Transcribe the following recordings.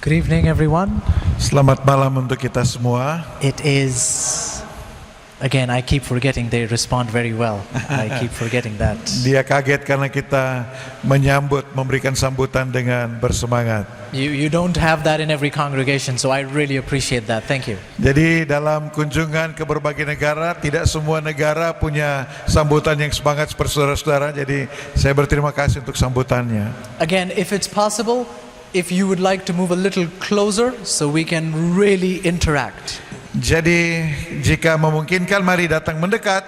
Good evening, everyone. Selamat malam untuk kita semua. It is, again, I keep forgetting they respond very well. I keep forgetting that. Dia kaget karena kita memberikan sambutan dengan bersemangat. You don't have that in every congregation, so I really appreciate that. Thank you. Jadi dalam kunjungan ke berbagai negara, tidak semua negara punya sambutan yang semangat seperti saudara-saudara. Jadi saya berterima kasih untuk sambutannya. Again, if it's possible, if you would like to move a little closer so we can really interact. Jadi jika memungkinkan, mari datang mendekat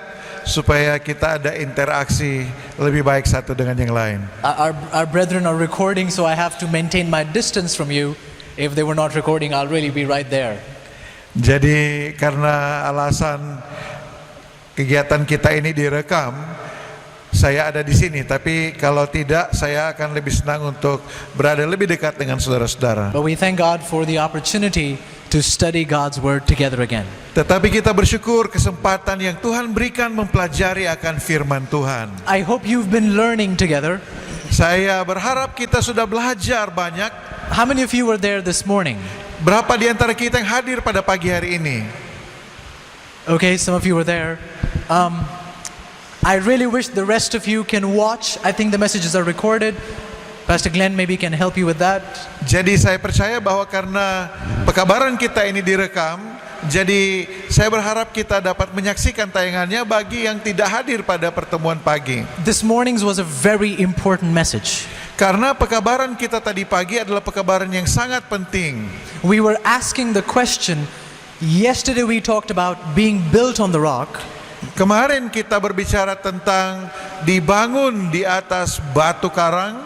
supaya kita ada interaksi lebih baik satu dengan yang lain. Our brethren are recording, so I have to maintain my distance from you. If they were not recording, I'll really be right there. Jadi karena alasan kegiatan kita ini direkam, saya ada di sini, tapi kalau tidak, saya akan lebih senang untuk berada lebih dekat dengan saudara-saudara. But we thank God for the opportunity to study God's Word together again. Tetapi kita bersyukur kesempatan yang Tuhan berikan mempelajari akan firman Tuhan. I hope you've been learning together. Saya berharap kita sudah belajar banyak. How many of you were there this morning? Berapa di antara kita yang hadir pada pagi hari ini? Okay, some of you were there. I really wish the rest of you can watch. I think the messages are recorded. Pastor Glenn maybe can help you with that. Jadi saya percaya bahwa karena pekabaran kita ini direkam, jadi saya berharap kita dapat menyaksikan tayangannya bagi yang tidak hadir pada pertemuan pagi. This morning's was a very important message. Karena pekabaran kita tadi pagi adalah pekabaran yang sangat penting. We were asking the question, yesterday we talked about being built on the rock. Kemarin kita berbicara tentang dibangun di atas batu karang,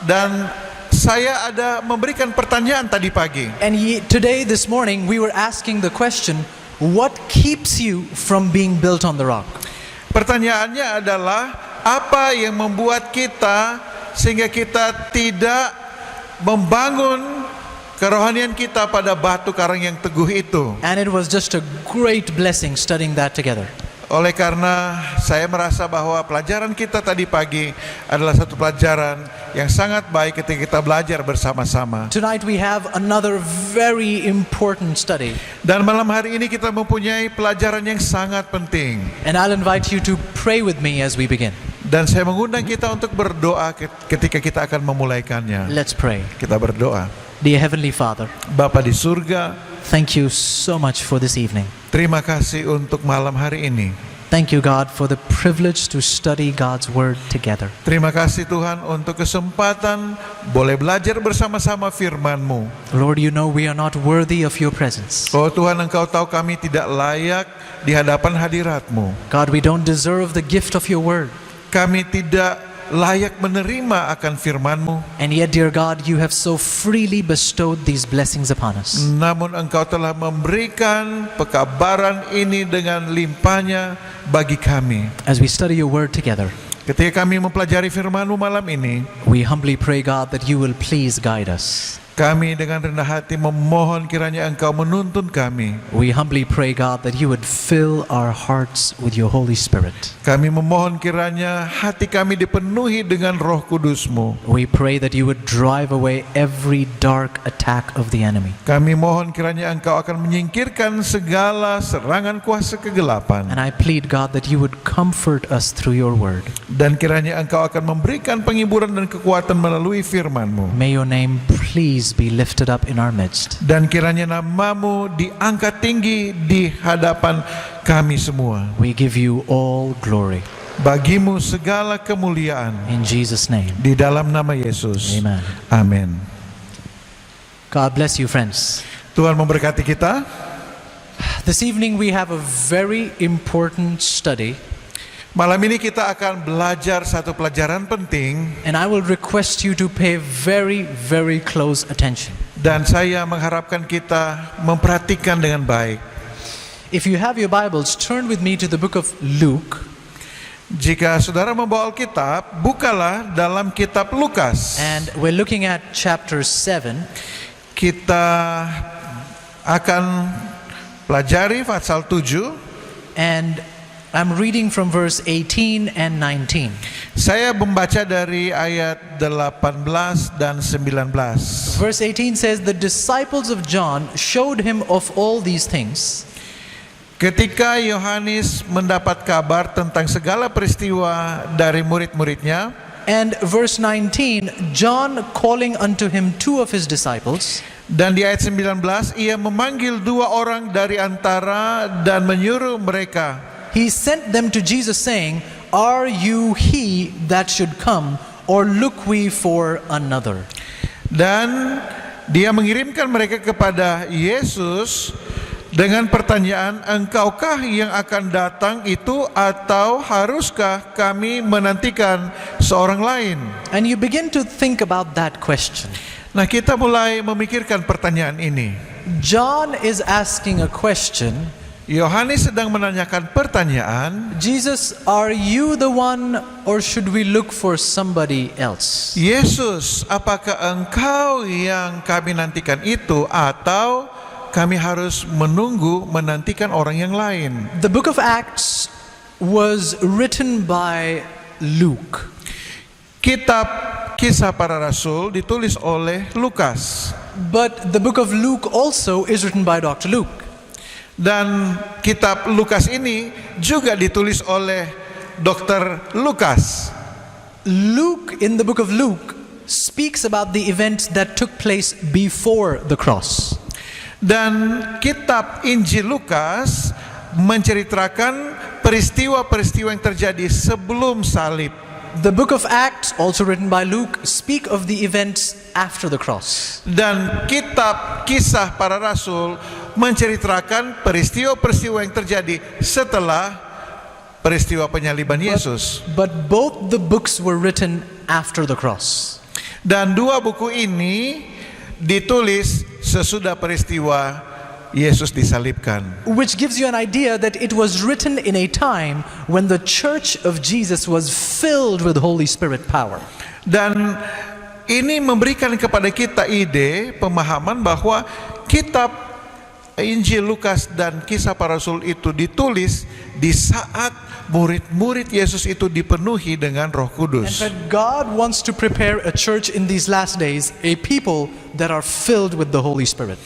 dan saya ada memberikan pertanyaan tadi pagi. And today, this morning, we were asking the question, what keeps you from being built on the rock? Pertanyaannya adalah, apa yang membuat kita sehingga kita tidak membangun kerohanian kita pada batu karang yang teguh itu? And it was just a great blessing studying that together. Oleh karena saya merasa bahwa pelajaran kita tadi pagi adalah satu pelajaran yang sangat baik ketika kita belajar bersama-sama. Tonight we have another very important study. Dan malam hari ini kita mempunyai pelajaran yang sangat penting. And I'll invite you to pray with me as we begin. Dan saya mengundang kita untuk berdoa ketika kita akan memulaikannya. Let's pray. Kita berdoa. Dear Heavenly Father, Bapa di surga, thank you so much for this evening. terima kasih untuk malam hari ini. Thank you, God, for the privilege to study God's Word together. Terima kasih Tuhan untuk kesempatan boleh belajar bersama-sama firman-Mu. Lord, you know we are not worthy of your presence. Oh Tuhan, Engkau tahu kami tidak layak di hadapan hadirat-Mu. God, we don't deserve the gift of your Word. Kami tidak layak menerima akan firman-Mu. And yet, dear God, you have so freely bestowed these blessings upon us. Namun Engkau telah memberikan pekabaran ini dengan limpahnya bagi kami. As we study your Word together, Ketika kami mempelajari firman-Mu malam ini, we humbly pray, God, that you will please guide us. kami dengan rendah hati memohon kiranya Engkau menuntun kami. We humbly pray, God, that you would fill our hearts with your Holy Spirit. Kami memohon kiranya hati kami dipenuhi dengan Roh Kudus-Mu. We pray that you would drive away every dark attack of the enemy. Kami mohon kiranya Engkau akan menyingkirkan segala serangan kuasa kegelapan. And I plead, God, that you would comfort us through your word. Dan kiranya Engkau akan memberikan penghiburan dan kekuatan melalui firman-Mu. May your name please be lifted up in our midst. Dan kiranya nama-Mu diangkat tinggi di hadapan kami semua. We give you all glory. Bagi-Mu segala kemuliaan. In Jesus' name. Di dalam nama Yesus. Amen. Amin. God bless you, friends. Tuhan memberkati kita. This evening we have a very important study. Malam ini kita akan belajar satu pelajaran penting. And I will request you to pay very, very close attention. Dan saya mengharapkan kita memperhatikan dengan baik. If you have your Bibles, turn with me to the book of Luke. Jika saudara membawa Alkitab, bukalah dalam kitab Lukas. And we're looking at chapter 7. Kita akan pelajari pasal 7. And I'm reading from verse 18 and 19. Saya membaca dari ayat 18 dan 19. Verse 18 says, "The disciples of John showed him of all these things. Ketika Yohanes mendapat kabar tentang segala peristiwa dari murid-muridnya." And verse 19, John calling unto him two of his disciples, Dan di ayat 19, ia memanggil dua orang dari antara dan menyuruh mereka. he sent them to Jesus, saying, Are you he that should come, or look we for another? Dan dia mengirimkan mereka kepada Yesus dengan pertanyaan, engkaukah yang akan datang itu, atau haruskah kami menantikan seorang lain? And you begin to think about that question. Nah, kita mulai memikirkan pertanyaan ini. John is asking a question. Yohanes sedang menanyakan pertanyaan, Jesus, are you the one, or should we look for somebody else? Yesus, apakah engkau yang kami nantikan itu, atau kami harus menantikan orang yang lain? The book of Acts was written by Luke. Kitab Kisah Para Rasul ditulis oleh Lukas. But the book of Luke also is written by Dr. Luke. Dan kitab Lukas ini juga ditulis oleh Dr. Lukas. Luke, in the book of Luke, speaks about the events that took place before the cross. Dan kitab Injil Lukas menceritakan peristiwa-peristiwa yang terjadi sebelum salib. The book of Acts, also written by Luke, speak of the events after the cross. Dan kitab Kisah Para Rasul menceritakan peristiwa-peristiwa yang terjadi setelah peristiwa penyaliban Yesus. But both the books were written after the cross. Dan dua buku ini ditulis sesudah peristiwa Yesus disalibkan. Which gives you an idea that it was written in a time when the church of Jesus was filled with Holy Spirit power. Dan ini memberikan kepada kita ide, pemahaman bahwa kitab Injil Lukas dan Kisah Para Rasul itu ditulis di saat murid-murid Yesus itu dipenuhi dengan Roh And Kudus. that God wants to prepare a church in these last days, a people that are filled with the Holy Spirit.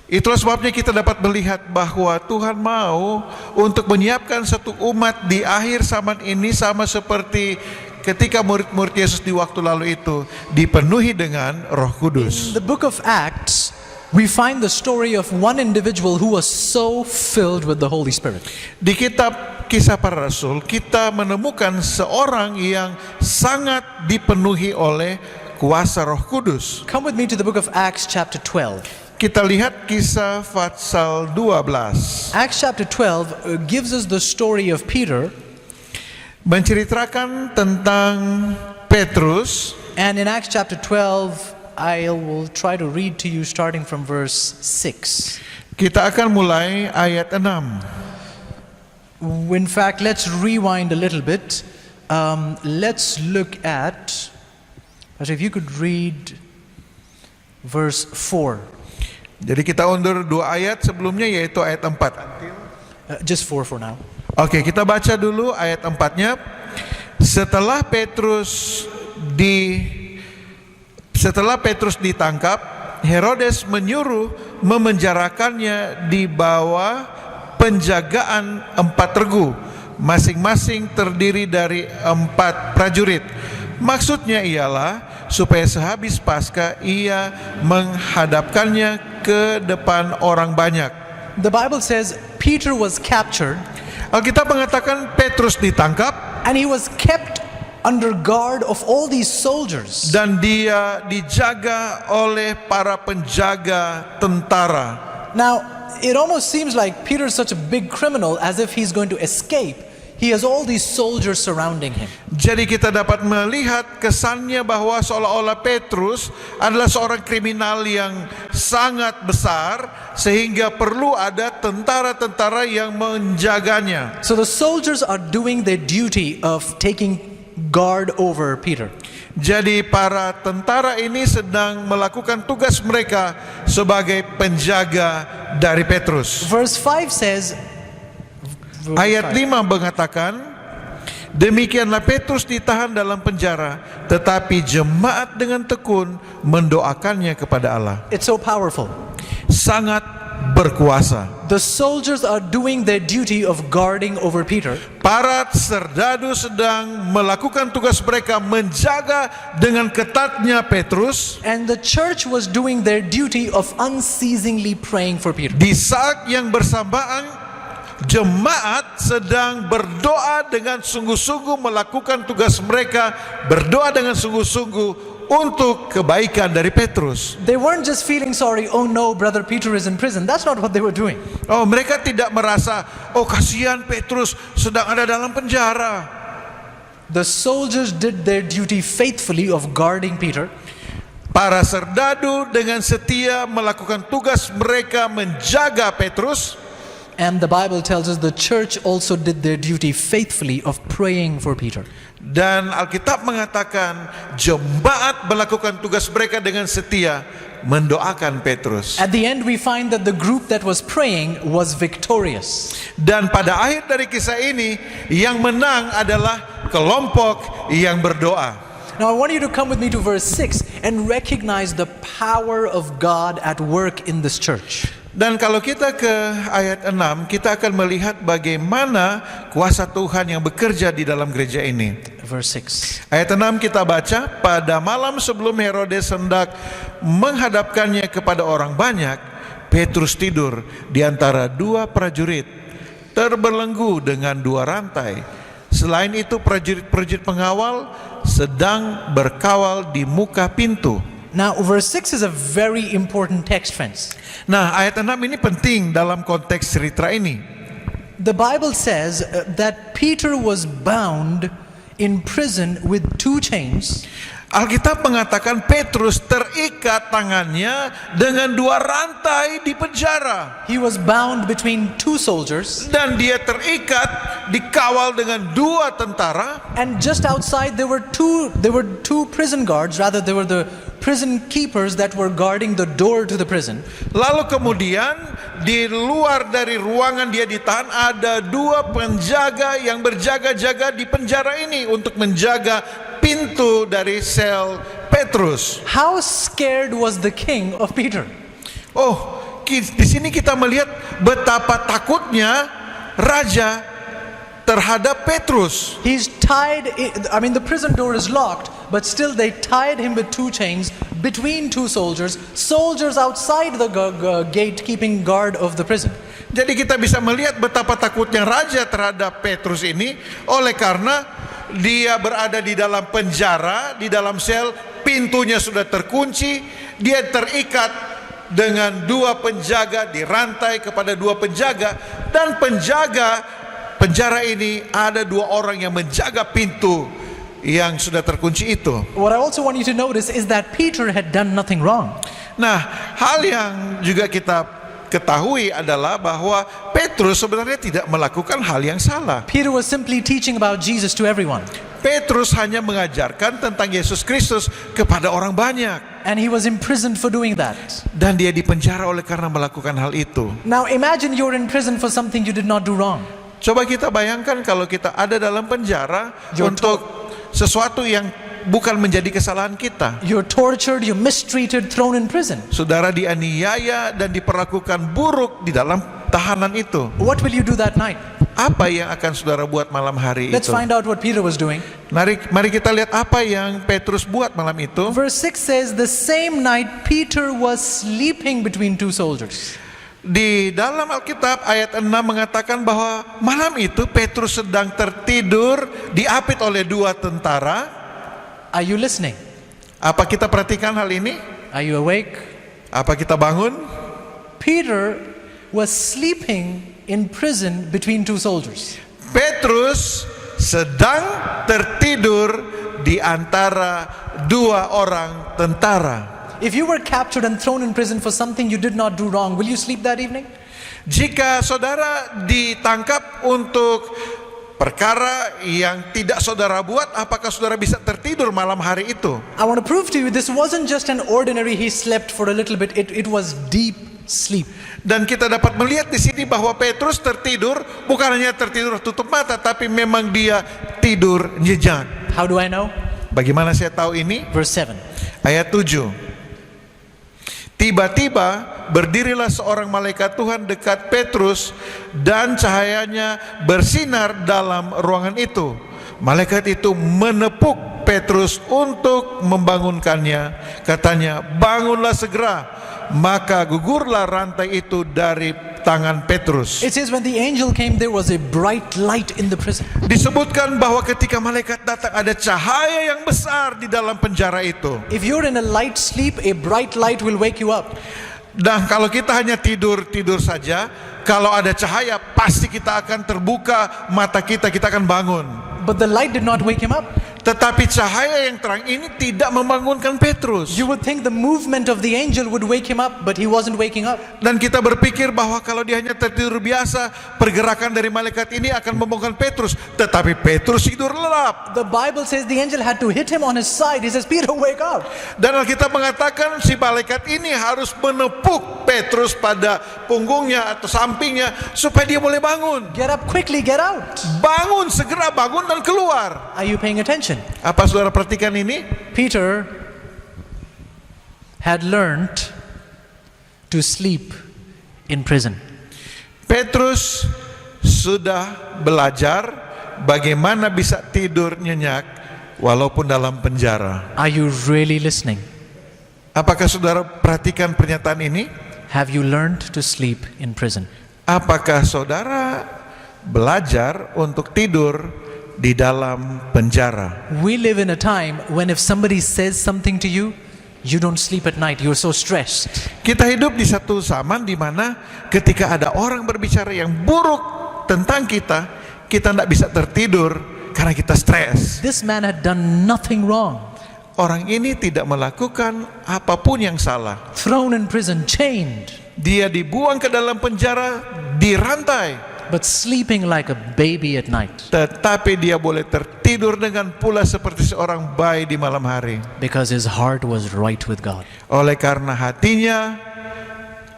Itulah sebabnya kita dapat melihat bahwa Tuhan mau untuk menyiapkan satu umat di akhir zaman ini, sama seperti ketika murid-murid Yesus di waktu lalu itu dipenuhi dengan Roh Kudus. In the book of Acts, we find the story of one individual who was so filled with the Holy Spirit. Di kitab Kisah Para Rasul kita menemukan seorang yang sangat dipenuhi oleh kuasa Roh Kudus. Come with me to the book of Acts chapter 12. Kita lihat Kisah pasal 12. Acts chapter 12 gives us the story of Peter. Menceritakan tentang Petrus. And in Acts chapter 12, I will try to read to you starting from verse 6. Kita akan mulai ayat 6. In fact, let's rewind a little bit. Let's look at, if you could read verse 4. Jadi kita undur dua ayat sebelumnya, yaitu ayat 4. Just 4 for now. Oke, kita baca dulu ayat 4-nya. Setelah Petrus ditangkap, Herodes menyuruh memenjarakannya di bawah penjagaan 4 regu, masing-masing terdiri dari 4 prajurit. Maksudnya ialah supaya sehabis Paskah ia menghadapkannya ke depan orang banyak. The Bible says Peter was captured Alkitab mengatakan Petrus ditangkap and he was kept under guard of all these soldiers. dan dia dijaga oleh para penjaga tentara. Now, it almost seems like Peter is such a big criminal, as if he's going to escape. He has all these soldiers surrounding him. Jadi kita dapat melihat kesannya bahwa seolah-olah Petrus adalah seorang kriminal yang sangat besar, sehingga perlu ada tentara-tentara yang menjaganya. So the soldiers are doing their duty of taking guard over Peter. Jadi para tentara ini sedang melakukan tugas mereka sebagai penjaga dari Petrus. Verse 5 says, Ayat 5 mengatakan, demikianlah Petrus ditahan dalam penjara, tetapi jemaat dengan tekun mendoakannya kepada Allah. It's so powerful. Sangat berkuasa. The soldiers are doing their duty of guarding over Peter. Para serdadu sedang melakukan tugas mereka menjaga dengan ketatnya Petrus. And the church was doing their duty of unceasingly praying for Peter. Di saat yang bersamaan, jemaat sedang berdoa dengan sungguh-sungguh melakukan tugas mereka, berdoa dengan sungguh-sungguh untuk kebaikan dari Petrus. They weren't just feeling sorry, oh no, brother Peter is in prison. That's not what they were doing. Oh, mereka tidak merasa, oh kasihan Petrus sedang ada dalam penjara. The soldiers did their duty faithfully of guarding Peter. Para serdadu dengan setia melakukan tugas mereka menjaga Petrus. And the Bible tells us the church also did their duty faithfully of praying for Peter. Dan Alkitab mengatakan jemaat melakukan tugas mereka dengan setia mendoakan Petrus. At the end we find that the group that was praying was victorious. Dan pada akhir dari kisah ini yang menang adalah kelompok yang berdoa. Now I want you to come with me to verse 6 and recognize the power of God at work in this church. Dan kalau kita ke ayat 6, kita akan melihat bagaimana kuasa Tuhan yang bekerja di dalam gereja ini. Verse 6. Ayat 6 kita baca, pada malam sebelum Herodes hendak menghadapkannya kepada orang banyak, Petrus tidur di antara dua prajurit, terbelenggu dengan dua rantai. Selain itu prajurit-prajurit pengawal sedang berkawal di muka pintu. Now verse 6 is a very important text, friends. Nah, ayat 6 ini penting dalam konteks cerita ini. The Bible says that Peter was bound in prison with two chains. Alkitab mengatakan Petrus terikat tangannya dengan dua rantai di penjara. He was bound between two soldiers. Dan dia terikat, dikawal dengan dua tentara. And just outside there were two prison guards, rather they were the prison keepers that were guarding the door to the prison. Lalu kemudian di luar dari ruangan dia ditahan ada dua penjaga yang berjaga-jaga di penjara ini untuk menjaga pintu dari sel Petrus. How scared was the king of Peter? Oh, di sini kita melihat betapa takutnya raja terhadap Petrus. He's tied, the prison door is locked, but still they tied him with two chains between two soldiers outside the gate keeping guard of the prison. Jadi kita bisa melihat betapa takutnya raja terhadap Petrus ini oleh karena dia berada di dalam penjara, di dalam sel, pintunya sudah terkunci, dia terikat dengan dua penjaga, dirantai kepada dua penjaga, dan penjara ini ada dua orang yang menjaga pintu yang sudah terkunci itu. What I also want you to notice is that Peter had done nothing wrong. Nah, hal yang juga kita ketahui adalah bahwa Petrus sebenarnya tidak melakukan hal yang salah. Peter was simply teaching about Jesus to everyone. Petrus hanya mengajarkan tentang Yesus Kristus kepada orang banyak. And he was imprisoned for doing that. Dan dia dipenjara oleh karena melakukan hal itu. Now imagine you're in prison for something you did not do wrong. Coba kita bayangkan kalau kita ada dalam penjara untuk sesuatu yang bukan menjadi kesalahan kita. You're tortured, you're mistreated, thrown in prison. Saudara dianiaya dan diperlakukan buruk di dalam tahanan itu. What will you do that night? Apa yang akan saudara buat malam hari Let's itu? find out what Peter was doing. Mari kita lihat apa yang Petrus buat malam itu. Verse 6 says, the same night Peter was sleeping between two soldiers. Di dalam Alkitab ayat 6 mengatakan bahwa malam itu Petrus sedang tertidur diapit oleh dua tentara. Are you listening? Apa kita perhatikan hal ini? Are you awake? Apa kita bangun? Peter was sleeping in prison between two soldiers. Petrus sedang tertidur di antara dua orang tentara. If you were captured and thrown in prison for something you did not do wrong, will you sleep that evening? Jika saudara ditangkap untuk perkara yang tidak saudara buat, apakah saudara bisa tertidur malam hari itu? I want to prove to you this wasn't just an ordinary he slept for a little bit. It was deep sleep. Dan kita dapat melihat di sini bahwa Petrus tertidur, bukan hanya tertidur tutup mata, tapi memang dia tidur nyenyak. How do I know? Bagaimana saya tahu ini? Verse 7. Ayat 7. Tiba-tiba berdirilah seorang malaikat Tuhan dekat Petrus dan cahayanya bersinar dalam ruangan itu. Malaikat itu menepuk Petrus untuk membangunkannya. Katanya, bangunlah segera. Maka gugurlah rantai itu dari tangan Petrus. It says when the angel came, there was a bright light in the prison. Disebutkan bahwa ketika malaikat datang ada cahaya yang besar di dalam penjara itu. If you're in a light sleep, a bright light will wake you up. Dan kalau kita hanya tidur saja, kalau ada cahaya pasti kita akan terbuka mata kita akan bangun. But the light did not wake him up. Tetapi cahaya yang terang ini tidak membangunkan Petrus. You would think the movement of the angel would wake him up, but he wasn't waking up. Dan kita berpikir bahwa kalau dia hanya tertidur biasa, pergerakan dari malaikat ini akan membangunkan Petrus. Tetapi Petrus tidur lelap. The Bible says the angel had to hit him on his side. He says, Peter, wake up. Dan Alkitab mengatakan si malaikat ini harus menepuk Petrus pada punggungnya atau sampingnya supaya dia boleh bangun. Get up quickly, get out. Bangun, segera bangun dan keluar. Are you paying attention? Apa saudara perhatikan ini? Peter had learned to sleep in prison. Petrus sudah belajar bagaimana bisa tidur nyenyak walaupun dalam penjara. Are you really listening? Apakah saudara perhatikan pernyataan ini? Have you learned to sleep in prison? Apakah saudara belajar untuk tidur di dalam penjara? We live in a time when if somebody says something to you, you don't sleep at night. You're so stressed. Kita hidup di satu zaman di mana ketika ada orang berbicara yang buruk tentang kita tidak bisa tertidur karena kita stres. This man had done nothing wrong. Orang ini tidak melakukan apapun yang salah. Thrown in prison, chained, Dia dibuang ke dalam penjara, dirantai, but sleeping like a baby at night tetapi dia boleh tertidur dengan pula seperti seorang bayi di malam hari. because his heart was right with God. Oleh karena hatinya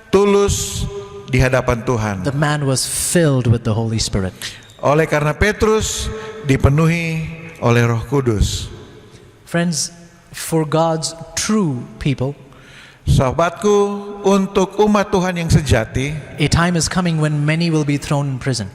tulus di hadapan Tuhan. The man was filled with the Holy Spirit. Oleh karena Petrus dipenuhi oleh Roh Kudus. Friends, for God's true people, Sahabatku, untuk umat Tuhan yang sejati, a time is coming when many will be thrown in prison.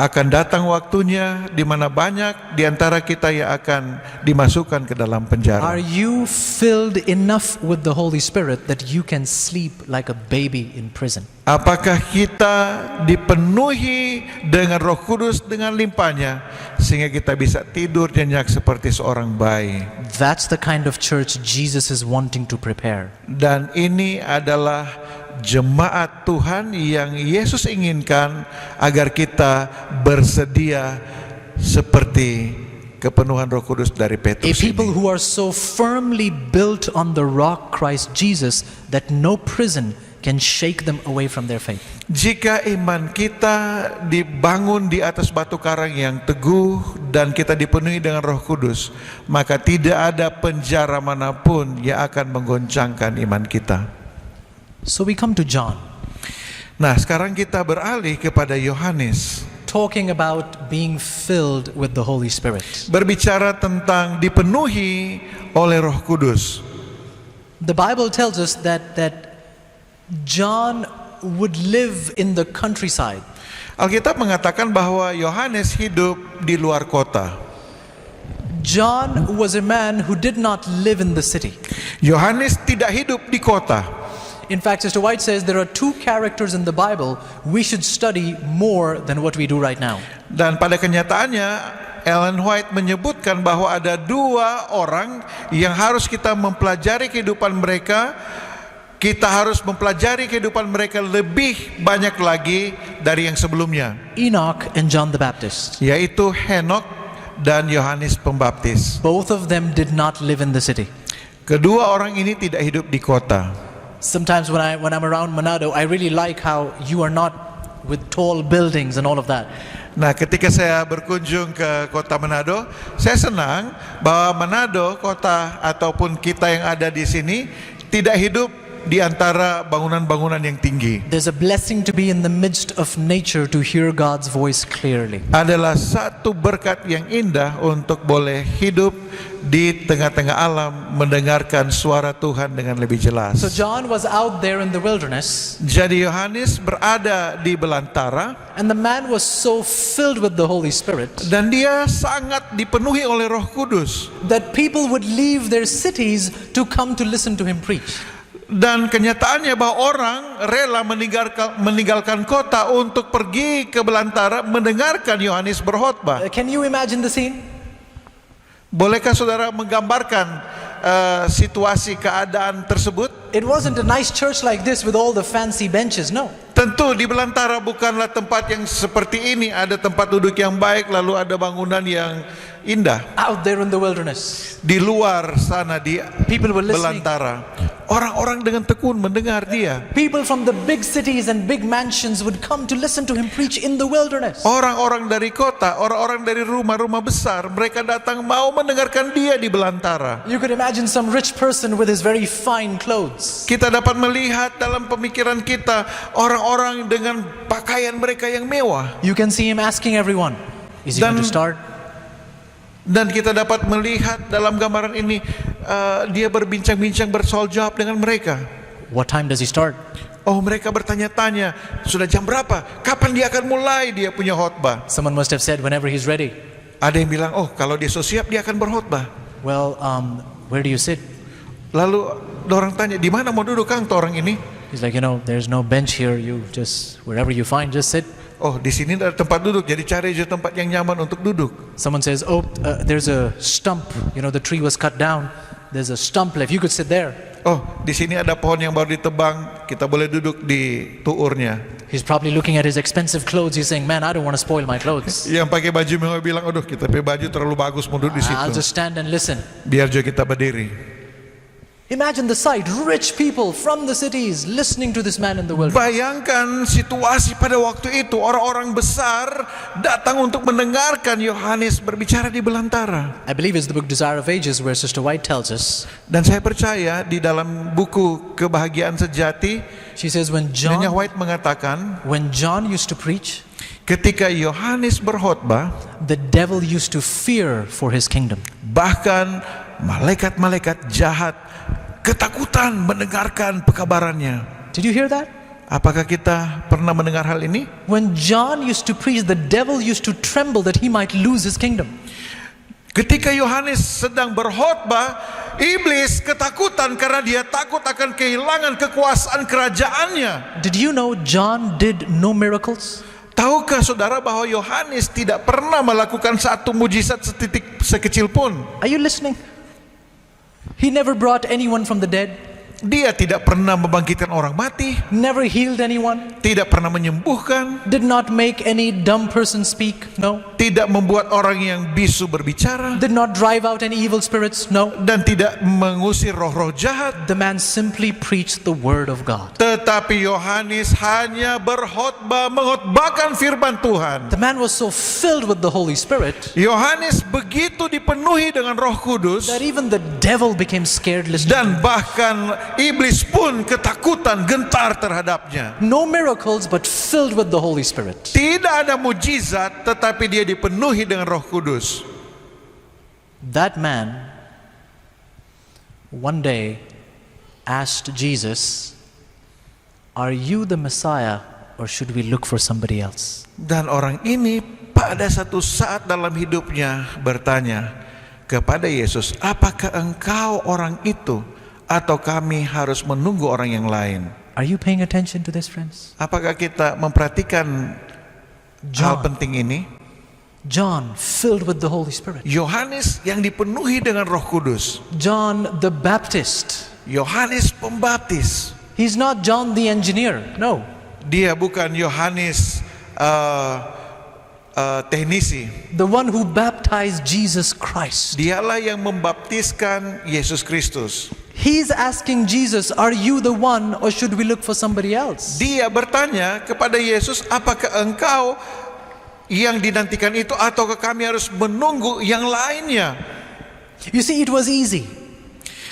akan datang waktunya di mana banyak di antara kita yang akan dimasukkan ke dalam penjara. Are you filled enough with the Holy Spirit that you can sleep like a baby in prison? Apakah kita dipenuhi dengan Roh Kudus dengan limpahnya sehingga kita bisa tidur nyenyak seperti seorang bayi? That's the kind of church Jesus is wanting to prepare. Dan ini adalah jemaat Tuhan yang Yesus inginkan agar kita bersedia seperti kepenuhan Roh Kudus dari A Petrus people ini. who are so firmly built on the rock Christ Jesus that no prison can shake them away from their faith. Jika iman kita dibangun di atas batu karang yang teguh dan kita dipenuhi dengan Roh Kudus, maka tidak ada penjara manapun yang akan menggoncangkan iman kita. So we come to John, Nah, sekarang kita beralih kepada Yohanes, talking about being filled with the Holy Spirit. berbicara tentang dipenuhi oleh Roh Kudus. The Bible tells us that John would live in the countryside. Alkitab mengatakan bahwa Yohanes hidup di luar kota. John was a man who did not live in the city. Yohanes tidak hidup di kota. In fact, Sister White says there are two characters in the Bible we should study more than what we do right now. Dan pada kenyataannya Ellen White menyebutkan bahwa ada dua orang yang harus kita mempelajari kehidupan mereka. Kita harus mempelajari kehidupan mereka lebih banyak lagi dari yang sebelumnya, Enoch and John the Baptist. yaitu Henok dan Yohanes Pembaptis. Both of them did not live in the city. Kedua orang ini tidak hidup di kota. Sometimes when I'm around Manado, I really like how you are not with tall buildings and all of that. Nah, ketika saya berkunjung ke kota Manado, saya senang bahwa Manado, kota ataupun kita yang ada di sini, tidak hidup di antara bangunan-bangunan yang tinggi. There's a blessing to be in the midst of nature to hear God's voice clearly. Adalah satu berkat yang indah untuk boleh hidup di tengah-tengah alam, mendengarkan suara Tuhan dengan lebih jelas. So John was out there in the wilderness, Jadi Yohanes berada di belantara, and the man was so filled with the Holy Spirit dan dia sangat dipenuhi oleh Roh Kudus. that people would leave their cities to come to listen to him preach. Dan kenyataannya bahwa orang rela meninggalkan kota untuk pergi ke belantara mendengarkan Yohanes berkhotbah. Can you imagine the scene? Bolehkah saudara menggambarkan situasi keadaan tersebut? It wasn't a nice church like this with all the fancy benches, no. Tentu di belantara bukanlah tempat yang seperti ini, ada tempat duduk yang baik lalu ada bangunan yang indah. Out there in the wilderness, Di luar sana di people were listening. belantara, orang-orang dengan tekun mendengar dia. People from the big cities and big mansions would come to listen to him preach in the wilderness. Orang-orang dari kota, orang-orang dari rumah-rumah besar, mereka datang mau mendengarkan dia di belantara. You could imagine some rich person with his very fine clothes. Kita dapat melihat dalam pemikiran kita orang-orang dengan pakaian mereka yang mewah. You can see him asking everyone, is he going to start? Dan kita dapat melihat dalam gambaran ini dia berbincang-bincang bersoal jawab dengan mereka. What time does he start? Oh, mereka bertanya-tanya, sudah jam berapa? Kapan dia akan mulai dia punya khotbah? Someone must have said, whenever he's ready. Ada yang bilang, oh kalau dia so siap dia akan berkhotbah. Well, where do you sit? Lalu orang tanya, di mana mau duduk Kang tuh orang ini? He's like, there's no bench here. You just, wherever you find, just sit. Oh, di sini ada tempat duduk, jadi cari aja tempat yang nyaman untuk duduk. Someone says, there's a stump. The tree was cut down. There's a stump left. You could sit there. Oh, di sini ada pohon yang baru ditebang, kita boleh duduk di tuurnya. He's probably looking at his expensive clothes. He's saying, man, I don't want to spoil my clothes. Yang pakai baju mewah bilang, aduh kita pakai baju terlalu bagus mau duduk di I'll situ. just stand and listen. Biar juga kita berdiri. Imagine the sight, rich people from the cities listening to this man in the wilderness. Bayangkan situasi pada waktu itu, orang-orang besar datang untuk mendengarkan Yohanes berbicara di belantara. I believe it's the book Desire of Ages where Sister White tells us. Dan saya percaya di dalam buku Kebahagiaan Sejati, She says when Nyonya John White mengatakan, used to preach, ketika Yohanes berkhotbah, the devil used to fear for his kingdom. bahkan malaikat-malaikat jahat ketakutan mendengarkan pekabarannya. Did you hear that? Apakah kita pernah mendengar hal ini? When John used to preach, the devil used to tremble that he might lose his kingdom. Ketika Yohanes sedang berkhotbah, iblis ketakutan karena dia takut akan kehilangan kekuasaan kerajaannya. Did you know John did no miracles? Tahukah saudara bahwa Yohanes tidak pernah melakukan satu mujizat setitik sekecil pun? Are you listening? He never brought anyone from the dead, Dia tidak pernah membangkitkan orang mati, never healed anyone, tidak pernah menyembuhkan, did not make any dumb person speak, no. tidak membuat orang yang bisu berbicara, Did not drive out any evil spirits, no. dan tidak mengusir roh-roh jahat. The man simply preached the word of God. Tetapi Yohanes hanya berkhotbah, mengkhotbahkan firman Tuhan. The man was so filled with the Holy Spirit Yohanes begitu dipenuhi dengan Roh Kudus, that even the devil became scared listening. dan bahkan iblis pun ketakutan, gentar terhadapnya. No miracles, but filled with the Holy Spirit. Tidak ada mujizat, tetapi dia dipenuhi dengan Roh Kudus. That man one day asked Jesus, "Are you the Messiah, or should we look for somebody else?" Dan orang ini pada satu saat dalam hidupnya bertanya kepada Yesus, apakah engkau orang itu, atau kami harus menunggu orang yang lain? Are you paying attention to this, friends? Apakah kita memperhatikan hal penting ini? John, filled with the Holy Spirit. Yohanes yang dipenuhi dengan Roh Kudus. John the Baptist. Yohanes Pembaptis. He's not John the engineer, no. Dia bukan Yohanes teknisi. The one who baptized Jesus Christ. Dialah yang membaptiskan Yesus Kristus. He's asking Jesus, "Are you the one, or should we look for somebody else?" Dia bertanya kepada Yesus, apakah engkau yang dinantikan itu, ataukah kami harus menunggu yang lainnya? You see, it was easy.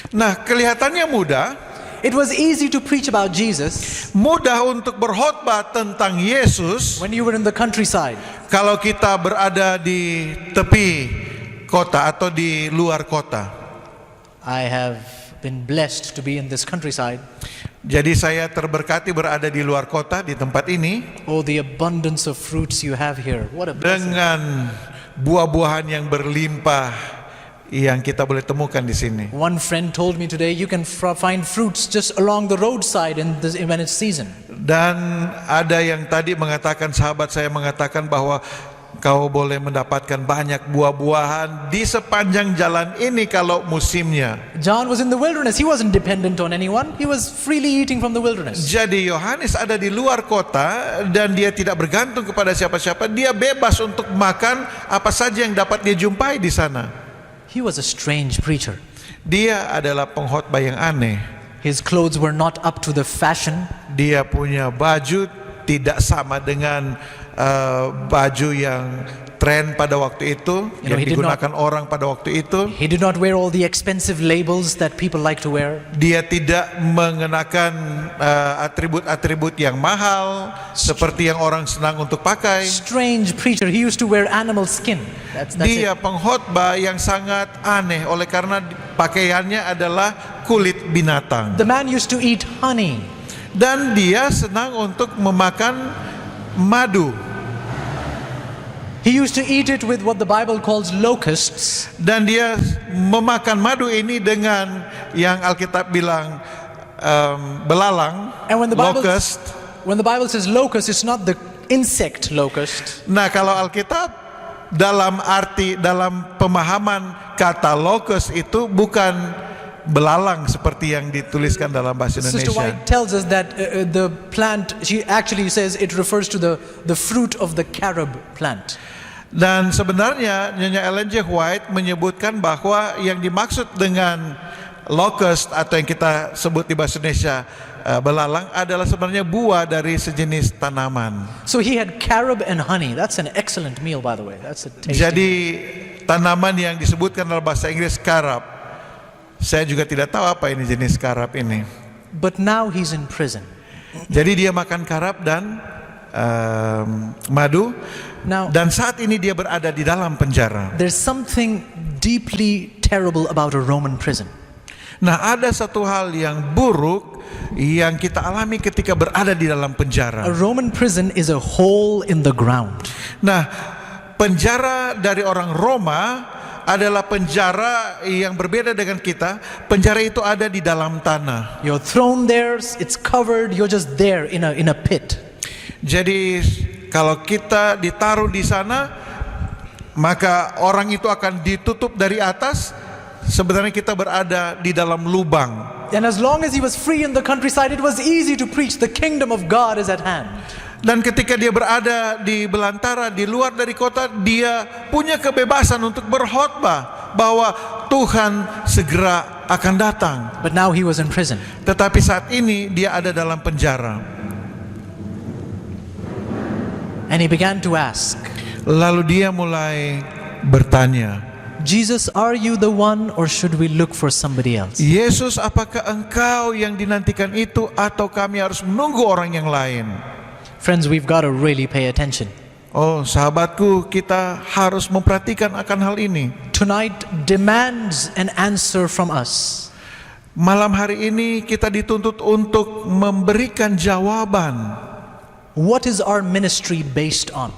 Nah, kelihatannya mudah. It was easy to preach about Jesus Mudah untuk berkhotbah tentang Yesus when you were in the countryside. kalau kita berada di tepi kota atau di luar kota. I have been blessed to be in this countryside. Jadi saya terberkati berada di luar kota di tempat ini Oh, the abundance of fruits you have here. What a blessing. dengan buah-buahan yang berlimpah yang kita boleh temukan di sini. One friend told me today you can find fruits just along the roadside when it's season. Dan ada yang tadi mengatakan, sahabat saya mengatakan bahwa kau boleh mendapatkan banyak buah-buahan di sepanjang jalan ini kalau musimnya. John was in the wilderness. He wasn't dependent on anyone. He was freely eating from the wilderness. Jadi Yohanes ada di luar kota dan dia tidak bergantung kepada siapa-siapa. Dia bebas untuk makan apa saja yang dapat dia jumpai di sana. He was a strange preacher. Dia adalah pengkhotbah yang aneh. His clothes were not up to the fashion. Dia punya baju tidak sama dengan baju yang tren pada waktu itu, yang He did digunakan orang pada waktu itu. He did not wear all the expensive labels that people like to wear. Dia tidak mengenakan atribut-atribut yang mahal seperti yang orang senang untuk pakai. Strange preacher. He used to wear animal skin. That's Dia it. pengkhotbah yang sangat aneh oleh karena pakaiannya adalah kulit binatang. The man used to eat honey. Dan dia senang untuk memakan madu. He used to eat it with what the Bible calls locusts. Dan dia memakan madu ini dengan yang Alkitab bilang belalang, And when the Bible says locust, it's not the insect locust. Nah, kalau Alkitab dalam pemahaman kata locust itu bukan belalang seperti yang dituliskan dalam bahasa Sister Indonesia. White tells us that the plant, she actually says it refers to the fruit of the carob plant. Dan sebenarnya Nyonya Ellen G. White menyebutkan bahwa yang dimaksud dengan locust atau yang kita sebut di bahasa Indonesia belalang adalah sebenarnya buah dari sejenis tanaman. So he had carob and honey. That's an excellent meal, by the way. That's a tasty. Jadi tanaman yang disebutkan dalam bahasa Inggris karab. Saya juga tidak tahu apa ini jenis karab ini. But now he's in prison. Jadi dia makan karab dan madu. Now, Dan saat ini dia berada di dalam penjara. there's something deeply terrible about a Roman prison. Nah, ada satu hal yang buruk yang kita alami ketika berada di dalam A penjara. Roman prison is a hole in the ground. Nah, penjara dari orang Roma adalah penjara yang berbeda dengan kita. Penjara itu ada di dalam tanah. You're thrown there, it's covered, you're just there in a pit. Jadi kalau kita ditaruh di sana, maka orang itu akan ditutup dari atas. Sebenarnya kita berada di dalam lubang. And as long as he was free in the countryside, it was easy to preach the kingdom of God is at hand. Dan ketika dia berada di belantara, di luar dari kota, dia punya kebebasan untuk berkhotbah bahwa Tuhan segera akan datang. But now he was in prison. Tetapi saat ini dia ada dalam penjara. And he began to ask, Lalu dia mulai bertanya, Jesus, are you the one or should we look for somebody else? Yesus, apakah engkau yang dinantikan itu atau kami harus menunggu orang yang lain? Friends, we've got to really pay attention. Oh, sahabatku, kita harus memperhatikan akan hal ini. Tonight demands an answer from us. Malam hari ini kita dituntut untuk memberikan jawaban. What is our ministry based on?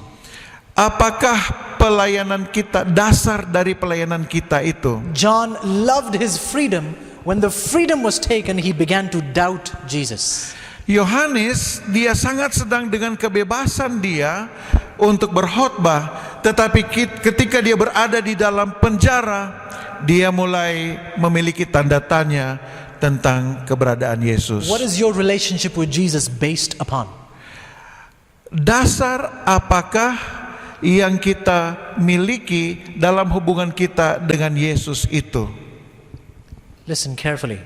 Apakah pelayanan kita, dasar dari pelayanan kita itu? John loved his freedom. When the freedom was taken, he began to doubt Jesus. Yohanes, dia sangat sedang dengan kebebasan dia untuk berkhotbah, tetapi ketika dia berada di dalam penjara, dia mulai memiliki tanda tanya tentang keberadaan Yesus. What is your relationship with Jesus based upon? Dasar apakah yang kita miliki dalam hubungan kita dengan Yesus itu? Listen carefully.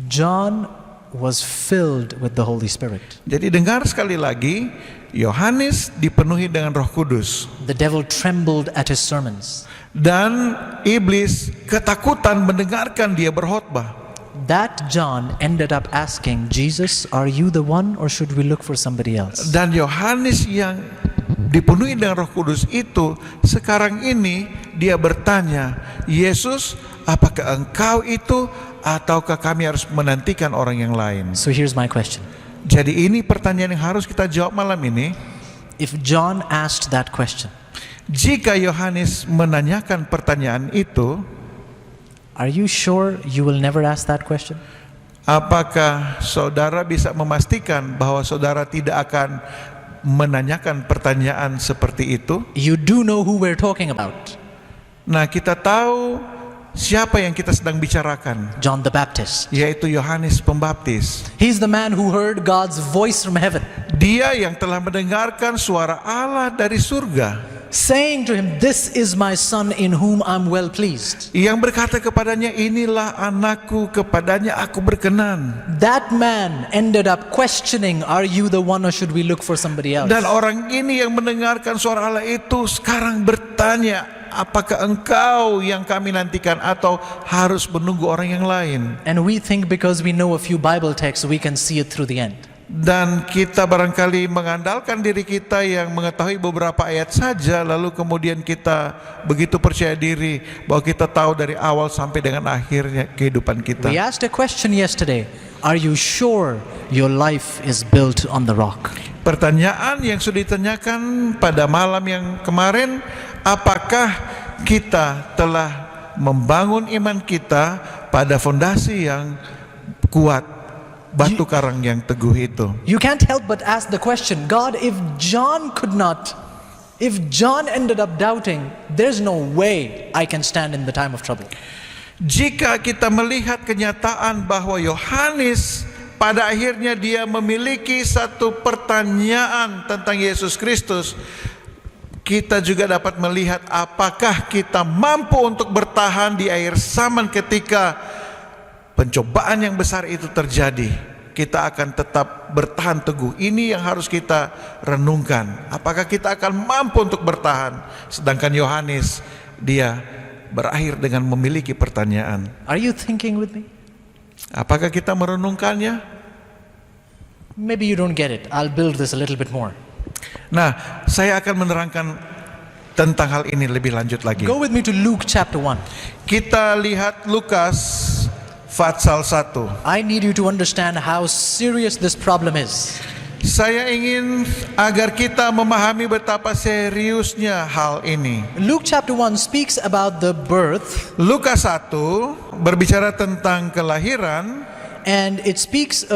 John was filled with the Holy Spirit. Jadi dengar sekali lagi, Yohanes dipenuhi dengan Roh Kudus. The devil trembled at his sermons. Dan iblis ketakutan mendengarkan dia berkhotbah. that John ended up asking Jesus, "Are you the one, or should we look for somebody else?" Dan Yohanes yang dipenuhi dengan Roh Kudus itu sekarang ini dia bertanya, Yesus, apakah engkau itu ataukah kami harus menantikan orang yang lain? So here's my question. Jadi ini pertanyaan yang harus kita jawab malam ini. If John asked that question, Jika Yohanes menanyakan pertanyaan itu, are you sure you will never ask that question? apakah saudara bisa memastikan bahwa saudara tidak akan menanyakan pertanyaan seperti itu? You do know who we're talking about. Nah, kita tahu siapa yang kita sedang bicarakan, John the Baptist. yaitu Yohanes Pembaptis. He's the man who heard God's voice from heaven, Dia yang telah mendengarkan suara Allah dari surga, saying to him, "This is my son in whom I'm well pleased." yang berkata kepadanya, inilah anakku, kepadanya aku berkenan. That man ended up questioning, "Are you the one, or should we look for somebody else?" Dan orang ini yang mendengarkan suara Allah itu sekarang bertanya, apakah engkau yang kami nantikan atau harus menunggu orang yang lain? And we think because we know a few Bible texts, we can see it through the end. Dan kita barangkali mengandalkan diri kita yang mengetahui beberapa ayat saja, lalu kemudian kita begitu percaya diri bahwa kita tahu dari awal sampai dengan akhirnya kehidupan kita. We asked a question yesterday. Are you sure your life is built on the rock? Pertanyaan yang sudah ditanyakan pada malam yang kemarin, apakah kita telah membangun iman kita pada fondasi yang kuat, batu karang yang teguh itu? You can't help but ask the question, God, if John ended up doubting, there's no way I can stand in the time of trouble. Jika kita melihat kenyataan bahwa Yohanes pada akhirnya dia memiliki satu pertanyaan tentang Yesus Kristus, kita juga dapat melihat apakah kita mampu untuk bertahan di akhir zaman ketika pencobaan yang besar itu terjadi. Kita akan tetap bertahan teguh. Ini yang harus kita renungkan. Apakah kita akan mampu untuk bertahan? Sedangkan Yohanes, dia berakhir dengan memiliki pertanyaan. Are you thinking with me? Apakah kita merenungkannya? Maybe you don't get it. I'll build this a little bit more. Nah, saya akan menerangkan tentang hal ini lebih lanjut lagi. Go with me to Luke chapter 1. Kita lihat Lukas Pasal 1. I need you to understand how serious this problem is. Saya ingin agar kita memahami betapa seriusnya hal ini. Luke chapter 1 speaks about the birth, Lukas 1 berbicara tentang kelahiran and it speaks